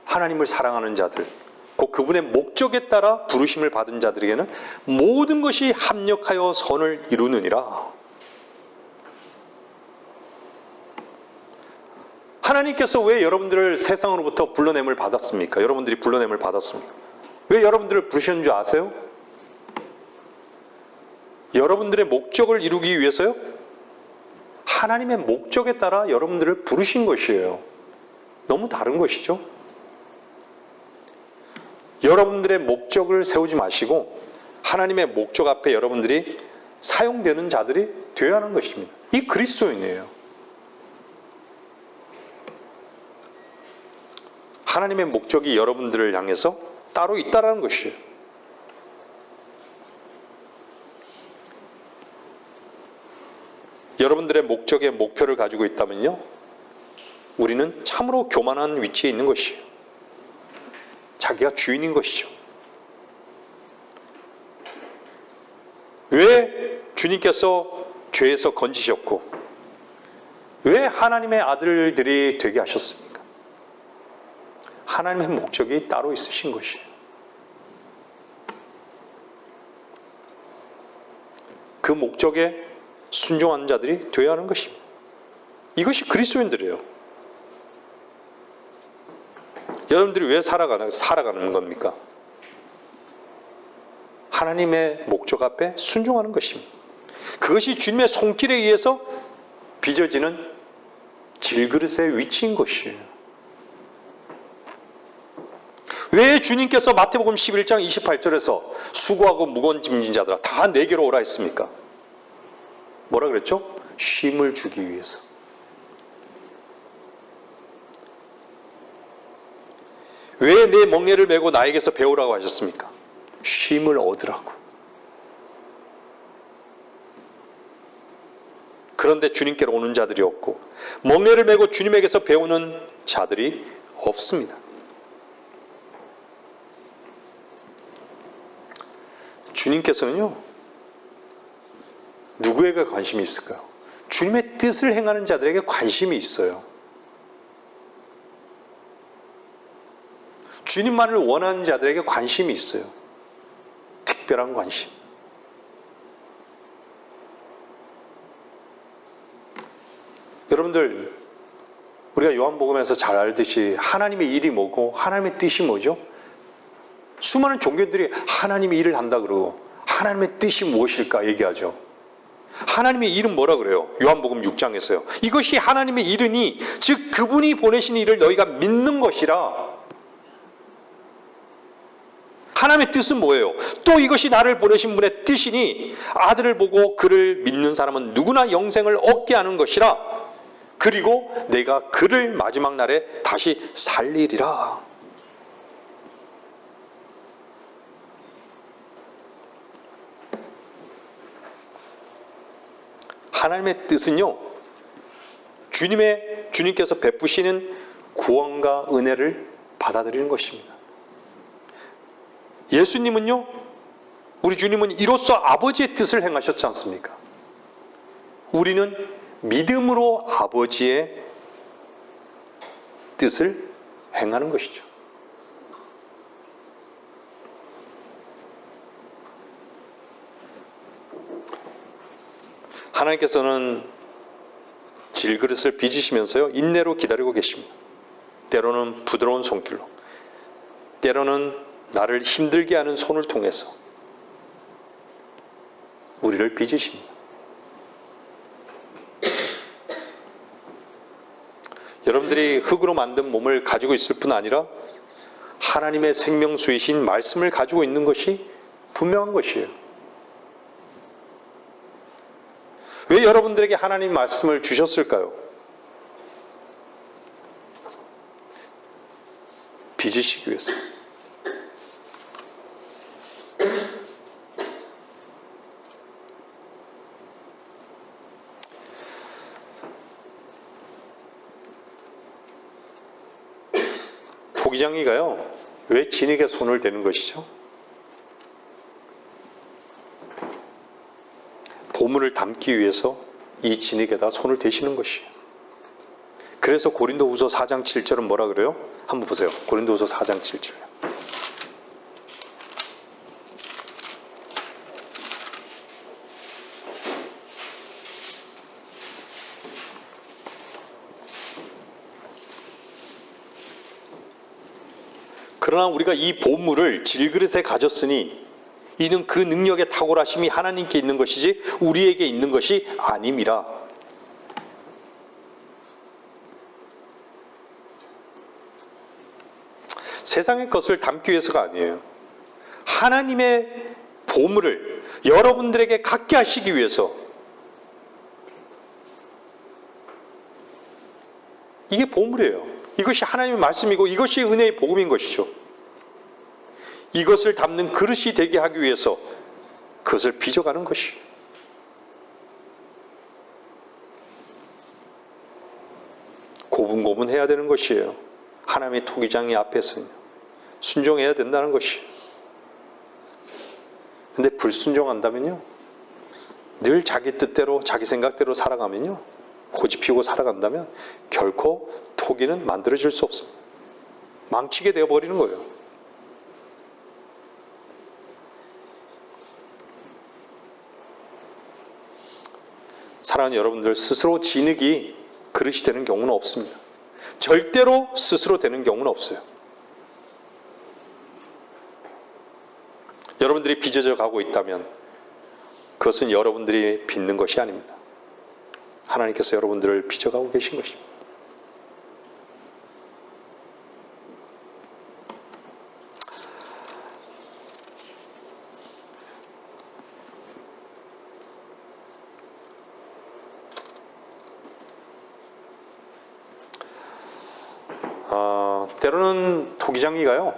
하나님을 사랑하는 자들, 곧 그분의 목적에 따라 부르심을 받은 자들에게는 모든 것이 합력하여 선을 이루느니라. 하나님께서 왜 여러분들을 세상으로부터 불러냄을 받았습니까? 여러분들이 불러냄을 받았습니까? 왜 여러분들을 부르셨는 줄 아세요? 여러분들의 목적을 이루기 위해서요? 하나님의 목적에 따라 여러분들을 부르신 것이에요. 너무 다른 것이죠? 여러분들의 목적을 세우지 마시고 하나님의 목적 앞에 여러분들이 사용되는 자들이 되어야 하는 것입니다. 이 그리스도인이에요. 하나님의 목적이 여러분들을 향해서 따로 있다는 것이에요. 여러분들의 목적의 목표를 가지고 있다면요, 우리는 참으로 교만한 위치에 있는 것이에요. 자기가 주인인 것이죠. 왜 주님께서 죄에서 건지셨고 왜 하나님의 아들들이 되게 하셨습니까? 하나님의 목적이 따로 있으신 것이에요. 그 목적에 순종하는 자들이 되어야 하는 것입니다. 이것이 그리스도인들이에요. 여러분들이 왜 살아가는 겁니까? 하나님의 목적 앞에 순종하는 것입니다. 그것이 주님의 손길에 의해서 빚어지는 질그릇의 위치인 것이에요. 왜 주님께서 마태복음 11장 28절에서 수고하고 무거운 짐진 자들아 다 내게로 오라 했습니까? 뭐라 그랬죠? 쉼을 주기 위해서. 왜 내 멍에를 메고 나에게서 배우라고 하셨습니까? 쉼을 얻으라고. 그런데 주님께로 오는 자들이 없고 멍에를 메고 주님에게서 배우는 자들이 없습니다. 주님께서는요, 누구에게 관심이 있을까요? 주님의 뜻을 행하는 자들에게 관심이 있어요. 주님만을 원하는 자들에게 관심이 있어요. 특별한 관심. 여러분들, 우리가 요한복음에서 잘 알듯이 하나님의 일이 뭐고 하나님의 뜻이 뭐죠? 수많은 종교들이 하나님의 일을 한다 그러고 하나님의 뜻이 무엇일까 얘기하죠. 하나님의 일은 뭐라 그래요? 요한복음 6장에서요. 이것이 하나님의 일이니 즉 그분이 보내신 일을 너희가 믿는 것이라. 하나님의 뜻은 뭐예요? 또 이것이 나를 보내신 분의 뜻이니 아들을 보고 그를 믿는 사람은 누구나 영생을 얻게 하는 것이라. 그리고 내가 그를 마지막 날에 다시 살리리라. 하나님의 뜻은요, 주님께서 베푸시는 구원과 은혜를 받아들이는 것입니다. 예수님은요, 우리 주님은 이로써 아버지의 뜻을 행하셨지 않습니까? 우리는 믿음으로 아버지의 뜻을 행하는 것이죠. 하나님께서는 질그릇을 빚으시면서요, 인내로 기다리고 계십니다. 때로는 부드러운 손길로, 때로는 나를 힘들게 하는 손을 통해서 우리를 빚으십니다. 여러분들이 흙으로 만든 몸을 가지고 있을 뿐 아니라 하나님의 생명수이신 말씀을 가지고 있는 것이 분명한 것이에요. 왜 여러분들에게 하나님 말씀을 주셨을까요? 빚으시기 위해서. 토기장이가요, 왜 진흙에 손을 대는 것이죠? 보물을 담기 위해서 이 진흙에다 손을 대시는 것이에요. 그래서 고린도후서 4장 7절은 뭐라 그래요? 한번 보세요. 고린도후서 4장 7절. 그러나 우리가 이 보물을 질그릇에 가졌으니 이는 그 능력의 탁월하심이 하나님께 있는 것이지 우리에게 있는 것이 아님이라. 세상의 것을 담기 위해서가 아니에요. 하나님의 보물을 여러분들에게 갖게 하시기 위해서. 이게 보물이에요. 이것이 하나님의 말씀이고 이것이 은혜의 복음인 것이죠. 이것을 담는 그릇이 되게 하기 위해서 그것을 빚어가는 것이에요. 고분고분해야 되는 것이에요. 하나님의 토기장의 앞에서는 순종해야 된다는 것이에요. 근데 불순종한다면요, 늘 자기 뜻대로 자기 생각대로 살아가면요, 고집 피우고 살아간다면 결코 토기는 만들어질 수 없습니다. 망치게 되어버리는 거예요. 사랑하는 여러분들, 스스로 진흙이 그릇이 되는 경우는 없습니다. 절대로 스스로 되는 경우는 없어요. 여러분들이 빚어져 가고 있다면 그것은 여러분들이 빚는 것이 아닙니다. 하나님께서 여러분들을 빚어가고 계신 것입니다. 때로는 토기장이가요,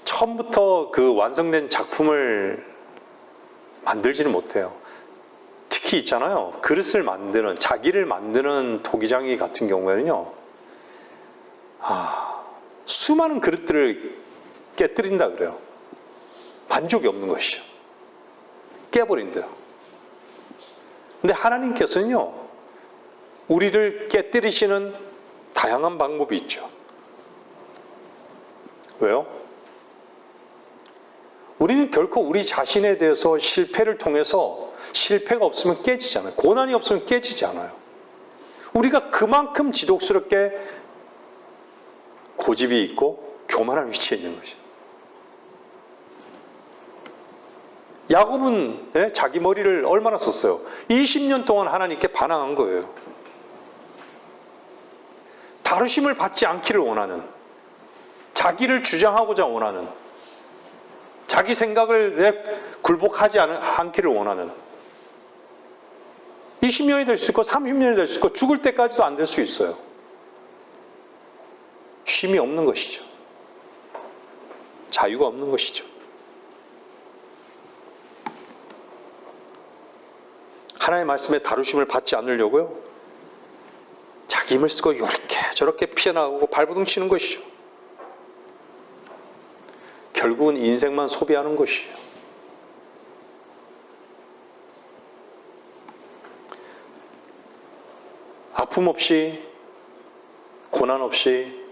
처음부터 그 완성된 작품을 만들지는 못해요. 특히 있잖아요. 그릇을 만드는, 자기를 만드는 토기장이 같은 경우에는요, 수많은 그릇들을 깨뜨린다 그래요. 만족이 없는 것이죠. 깨버린대요. 근데 하나님께서는요, 우리를 깨뜨리시는 다양한 방법이 있죠. 왜요? 우리는 결코 우리 자신에 대해서 실패를 통해서 실패가 없으면 깨지지 않아요. 고난이 없으면 깨지지 않아요. 우리가 그만큼 지독스럽게 고집이 있고 교만한 위치에 있는 것이죠. 야곱은 자기 머리를 얼마나 썼어요? 20년 동안 하나님께 반항한 거예요. 다루심을 받지 않기를 원하는, 자기를 주장하고자 원하는, 자기 생각을 굴복하지 않기를 원하는, 20년이 될 수 있고 30년이 될 수 있고 죽을 때까지도 안 될 수 있어요. 쉼이 없는 것이죠. 자유가 없는 것이죠. 하나님의 말씀에 다루심을 받지 않으려고요, 자기 힘을 쓰고 이렇게 저렇게 피해나가고 발버둥 치는 것이죠. 결국은 인생만 소비하는 것이에요. 아픔 없이, 고난 없이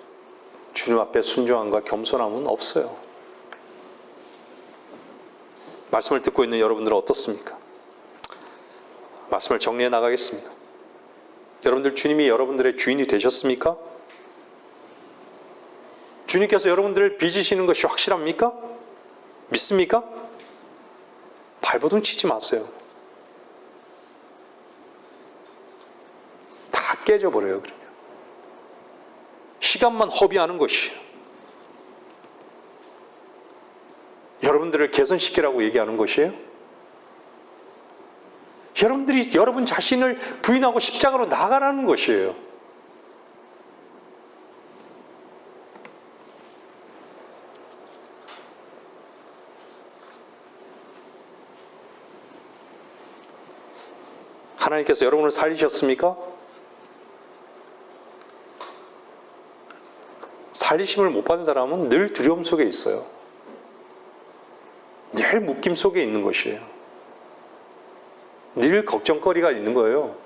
주님 앞에 순종함과 겸손함은 없어요. 말씀을 듣고 있는 여러분들은 어떻습니까? 말씀을 정리해 나가겠습니다. 여러분들, 주님이 여러분들의 주인이 되셨습니까? 주님께서 여러분들을 빚으시는 것이 확실합니까? 믿습니까? 발버둥 치지 마세요. 다 깨져버려요, 그러면. 시간만 허비하는 것이에요. 여러분들을 개선시키라고 얘기하는 것이에요? 여러분들이 여러분 자신을 부인하고 십자가로 나가라는 것이에요. 하나님께서 여러분을 살리셨습니까? 살리심을 못 받은 사람은 늘 두려움 속에 있어요. 늘 묶임 속에 있는 것이에요. 늘 걱정거리가 있는 거예요.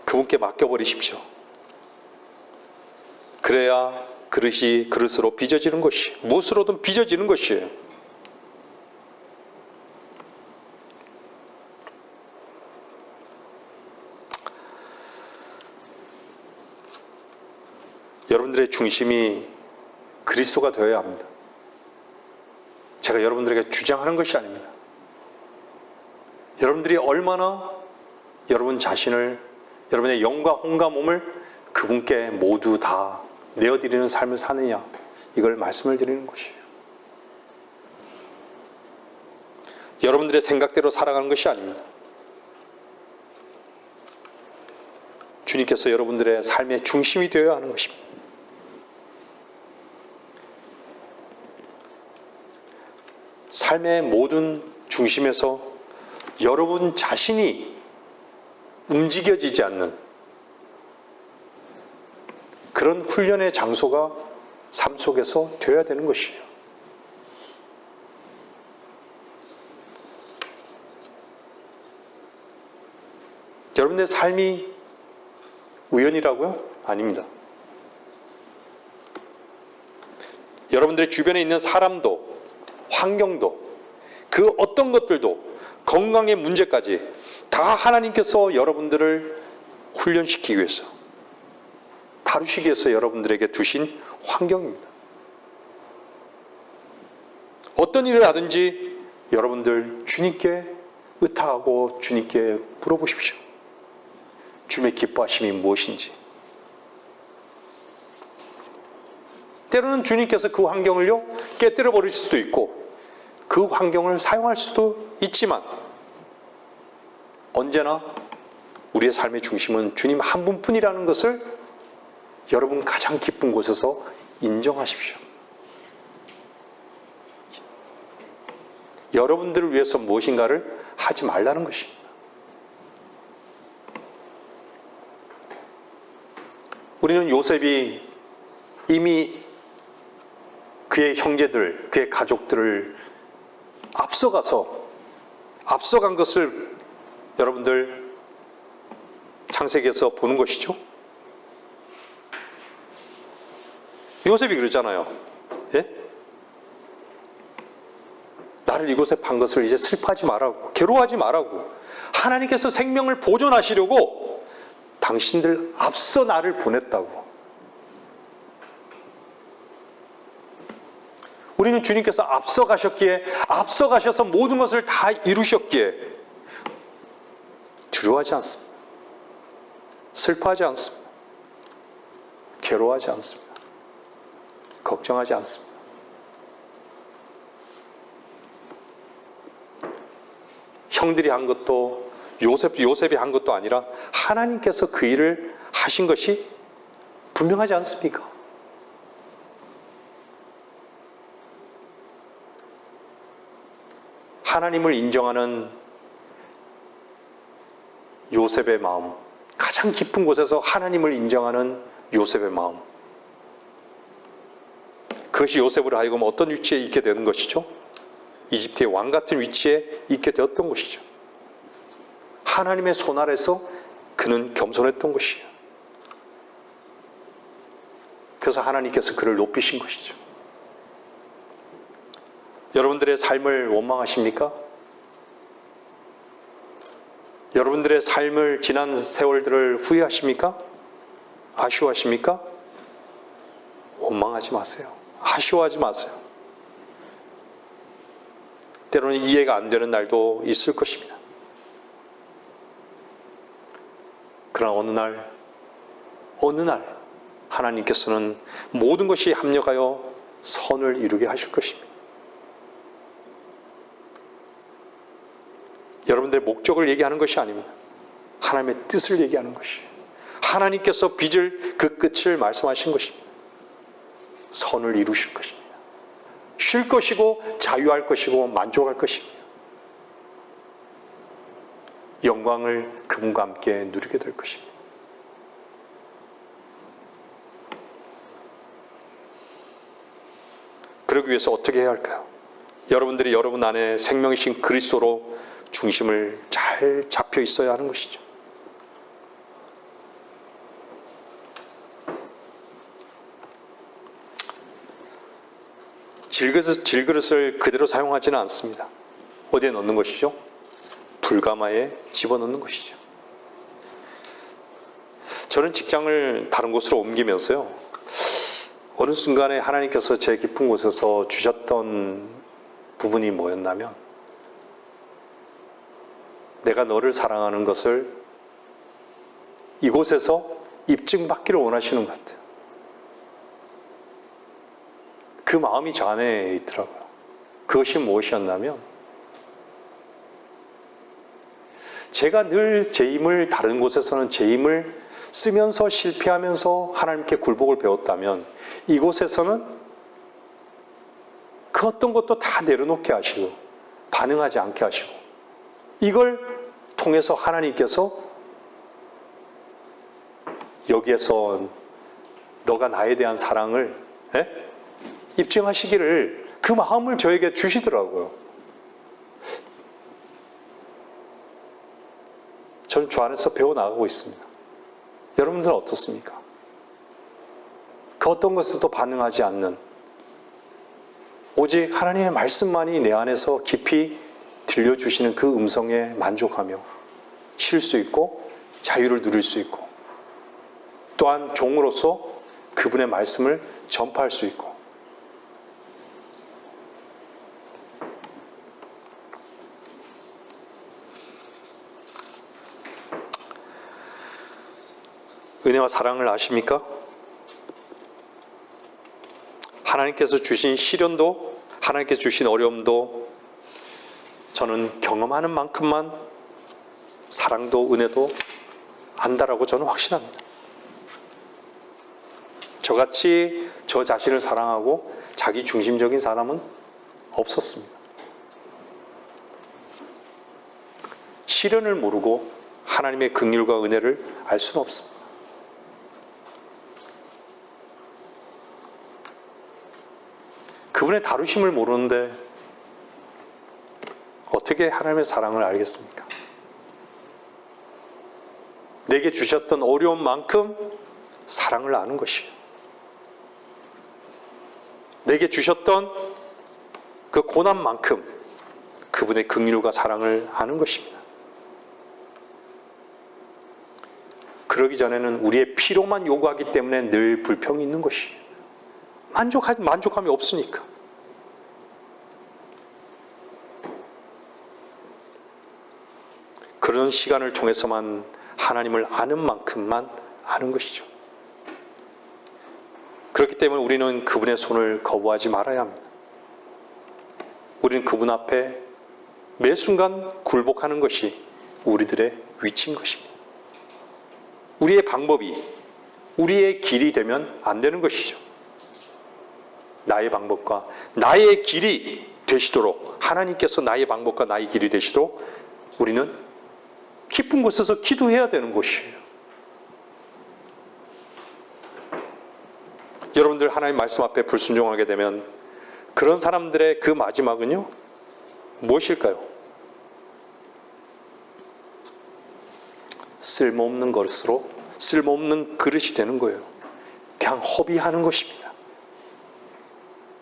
그분께 맡겨버리십시오. 그래야 그릇이 그릇으로 빚어지는 것이, 무엇으로든 빚어지는 것이에요. 여러분들의 중심이 그리스도가 되어야 합니다. 제가 여러분들에게 주장하는 것이 아닙니다. 여러분들이 얼마나 여러분 자신을, 여러분의 영과 혼과 몸을 그분께 모두 다 내어드리는 삶을 사느냐, 이걸 말씀을 드리는 것이에요. 여러분들의 생각대로 살아가는 것이 아닙니다. 주님께서 여러분들의 삶의 중심이 되어야 하는 것입니다. 삶의 모든 중심에서 여러분 자신이 움직여지지 않는 그런 훈련의 장소가 삶 속에서 되어야 되는 것이에요. 여러분의 삶이 우연이라고요? 아닙니다. 여러분들의 주변에 있는 사람도, 환경도, 그 어떤 것들도, 건강의 문제까지 다 하나님께서 여러분들을 훈련시키기 위해서, 다루시기 위해서 여러분들에게 두신 환경입니다. 어떤 일을 하든지 여러분들 주님께 의탁하고 주님께 물어보십시오. 주님의 기뻐하심이 무엇인지. 때로는 주님께서 그 환경을요, 깨뜨려 버릴 수도 있고 그 환경을 사용할 수도 있지만, 언제나 우리의 삶의 중심은 주님 한 분뿐이라는 것을 여러분 가장 기쁜 곳에서 인정하십시오. 여러분들을 위해서 무엇인가를 하지 말라는 것입니다. 우리는 요셉이 이미 그의 형제들, 그의 가족들을 앞서간 것을 여러분들 창세기에서 보는 것이죠. 요셉이 그러잖아요. 예? 나를 이곳에 판 것을 이제 슬퍼하지 말라고, 괴로워하지 말라고. 하나님께서 생명을 보존하시려고 당신들 앞서 나를 보냈다고. 우리는 주님께서 앞서 가셔서 모든 것을 다 이루셨기에 두려워하지 않습니다. 슬퍼하지 않습니다. 괴로워하지 않습니다. 걱정하지 않습니다. 형들이 한 것도 요셉이 한 것도 아니라 하나님께서 그 일을 하신 것이 분명하지 않습니까? 하나님을 인정하는 요셉의 마음, 가장 깊은 곳에서 하나님을 인정하는 요셉의 마음, 그것이 요셉으로 하여금 어떤 위치에 있게 되는 것이죠? 이집트의 왕 같은 위치에 있게 되었던 것이죠. 하나님의 손 아래서 그는 겸손했던 것이에요. 그래서 하나님께서 그를 높이신 것이죠. 여러분들의 삶을 원망하십니까? 여러분들의 삶을 지난 세월들을 후회하십니까? 아쉬워하십니까? 원망하지 마세요. 아쉬워하지 마세요. 때로는 이해가 안 되는 날도 있을 것입니다. 그러나 어느 날 하나님께서는 모든 것이 합력하여 선을 이루게 하실 것입니다. 여러분들의 목적을 얘기하는 것이 아닙니다. 하나님의 뜻을 얘기하는 것이에요. 하나님께서 빚을 그 끝을 말씀하신 것입니다. 선을 이루실 것입니다. 쉴 것이고 자유할 것이고 만족할 것입니다. 영광을 그분과 함께 누리게 될 것입니다. 그러기 위해서 어떻게 해야 할까요? 여러분들이 여러분 안에 생명이신 그리스도로 중심을 잘 잡혀 있어야 하는 것이죠. 질그릇을 그대로 사용하지는 않습니다. 어디에 넣는 것이죠? 불가마에 집어넣는 것이죠. 저는 직장을 다른 곳으로 옮기면서요, 어느 순간에 하나님께서 제 깊은 곳에서 주셨던 부분이 뭐였냐면, 내가 너를 사랑하는 것을 이곳에서 입증받기를 원하시는 것 같아요. 그 마음이 저 안에 있더라고요. 그것이 무엇이었냐면, 제가 늘 제 힘을 다른 곳에서는 제 힘을 쓰면서 실패하면서 하나님께 굴복을 배웠다면, 이곳에서는 그 어떤 것도 다 내려놓게 하시고 반응하지 않게 하시고, 이걸 통해서 하나님께서 여기에서 너가 나에 대한 사랑을 입증하시기를, 그 마음을 저에게 주시더라고요. 저는 주 안에서 배워나가고 있습니다. 여러분들은 어떻습니까? 그 어떤 것에도 반응하지 않는, 오직 하나님의 말씀만이 내 안에서 깊이 들려주시는 그 음성에 만족하며 쉴 수 있고 자유를 누릴 수 있고, 또한 종으로서 그분의 말씀을 전파할 수 있고, 은혜와 사랑을 아십니까? 하나님께서 주신 시련도, 하나님께서 주신 어려움도 저는 경험하는 만큼만 사랑도 은혜도 안다라고 저는 확신합니다. 저같이 저 자신을 사랑하고 자기 중심적인 사람은 없었습니다. 시련을 모르고 하나님의 긍휼과 은혜를 알 수는 없습니다. 그분의 다루심을 모르는데 어떻게 하나님의 사랑을 알겠습니까? 내게 주셨던 어려운 만큼 사랑을 아는 것이에요. 내게 주셨던 그 고난만큼 그분의 긍휼과 사랑을 아는 것입니다. 그러기 전에는 우리의 필요만 요구하기 때문에 늘 불평이 있는 것이에요. 만족감이 없으니까. 그런 시간을 통해서만 하나님을 아는 만큼만 아는 것이죠. 그렇기 때문에 우리는 그분의 손을 거부하지 말아야 합니다. 우리는 그분 앞에 매 순간 굴복하는 것이 우리들의 위치인 것입니다. 우리의 방법이 우리의 길이 되면 안 되는 것이죠. 나의 방법과 나의 길이 되시도록, 하나님께서 나의 방법과 나의 길이 되시도록 우리는 깊은 곳에서 기도해야 되는 것이에요. 여러분들 하나님 말씀 앞에 불순종하게 되면 그런 사람들의 그 마지막은요, 무엇일까요? 쓸모없는 것으로, 쓸모없는 그릇이 되는 거예요. 그냥 허비하는 것입니다.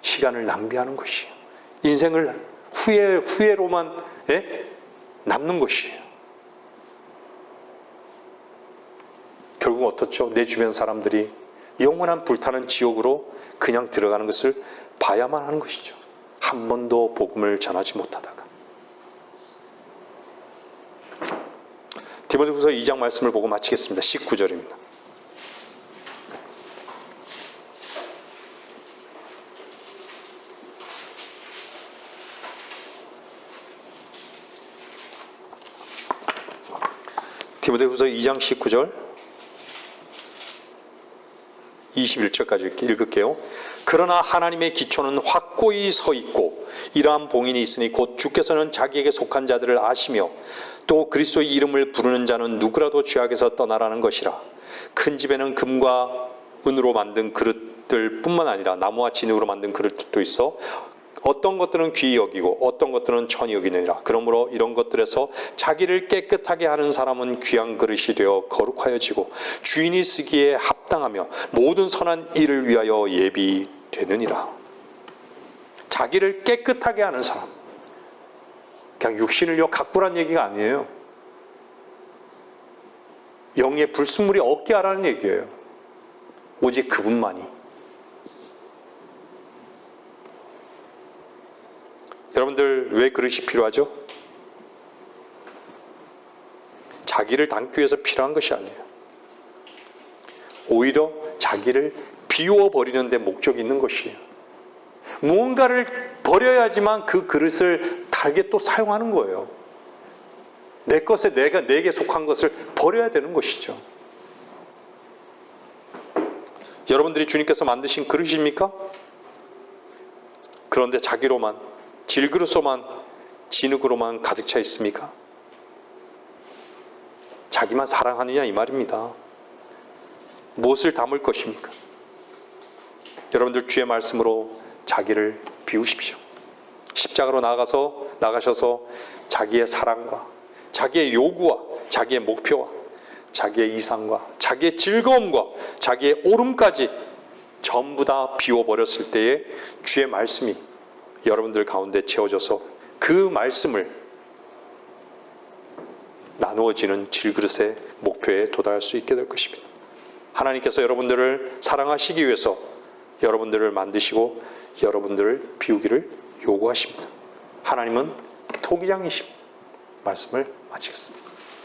시간을 낭비하는 것이에요. 인생을 후회로만 남는 것이에요. 결국 어떻죠? 내 주변 사람들이 영원한 불타는 지옥으로 그냥 들어가는 것을 봐야만 하는 것이죠. 한 번도 복음을 전하지 못하다가. 디모데후서 2장 말씀을 보고 마치겠습니다. 19절입니다. 디모데후서 2장 19절 21절까지 읽을게요. 그러나 하나님의 기초는 확고히 서 있고 이러한 봉인이 있으니 곧 주께서는 자기에게 속한 자들을 아시며 또 그리스도의 이름을 부르는 자는 누구라도 죄악에서 떠나라는 것이라. 큰 집에는 금과 은으로 만든 그릇들 뿐만 아니라 나무와 진흙으로 만든 그릇들도 있어 어떤 것들은 귀히 여기고 어떤 것들은 천히 여기느니라. 그러므로 이런 것들에서 자기를 깨끗하게 하는 사람은 귀한 그릇이 되어 거룩하여지고 주인이 쓰기에 합당하며 모든 선한 일을 위하여 예비되느니라. 자기를 깨끗하게 하는 사람. 그냥 육신을요 가꾸란 얘기가 아니에요. 영의 불순물이 없게 하라는 얘기예요. 오직 그분만이. 여러분들 왜 그릇이 필요하죠? 자기를 담기 위해서 필요한 것이 아니에요. 오히려 자기를 비워버리는 데 목적이 있는 것이에요. 무언가를 버려야지만 그 그릇을 다르게 또 사용하는 거예요. 내 것에 내게 속한 것을 버려야 되는 것이죠. 여러분들이 주님께서 만드신 그릇입니까? 그런데 자기로만, 질그릇으로만, 진흙으로만 가득 차 있습니까? 자기만 사랑하느냐 이 말입니다. 무엇을 담을 것입니까? 여러분들 주의 말씀으로 자기를 비우십시오. 십자가로 나가셔서 자기의 사랑과 자기의 요구와 자기의 목표와 자기의 이상과 자기의 즐거움과 자기의 오름까지 전부 다 비워버렸을 때에 주의 말씀이 여러분들 가운데 채워져서 그 말씀을 나누어지는 질그릇의 목표에 도달할 수 있게 될 것입니다. 하나님께서 여러분들을 사랑하시기 위해서 여러분들을 만드시고 여러분들을 비우기를 요구하십니다. 하나님은 토기장이십니다. 말씀을 마치겠습니다.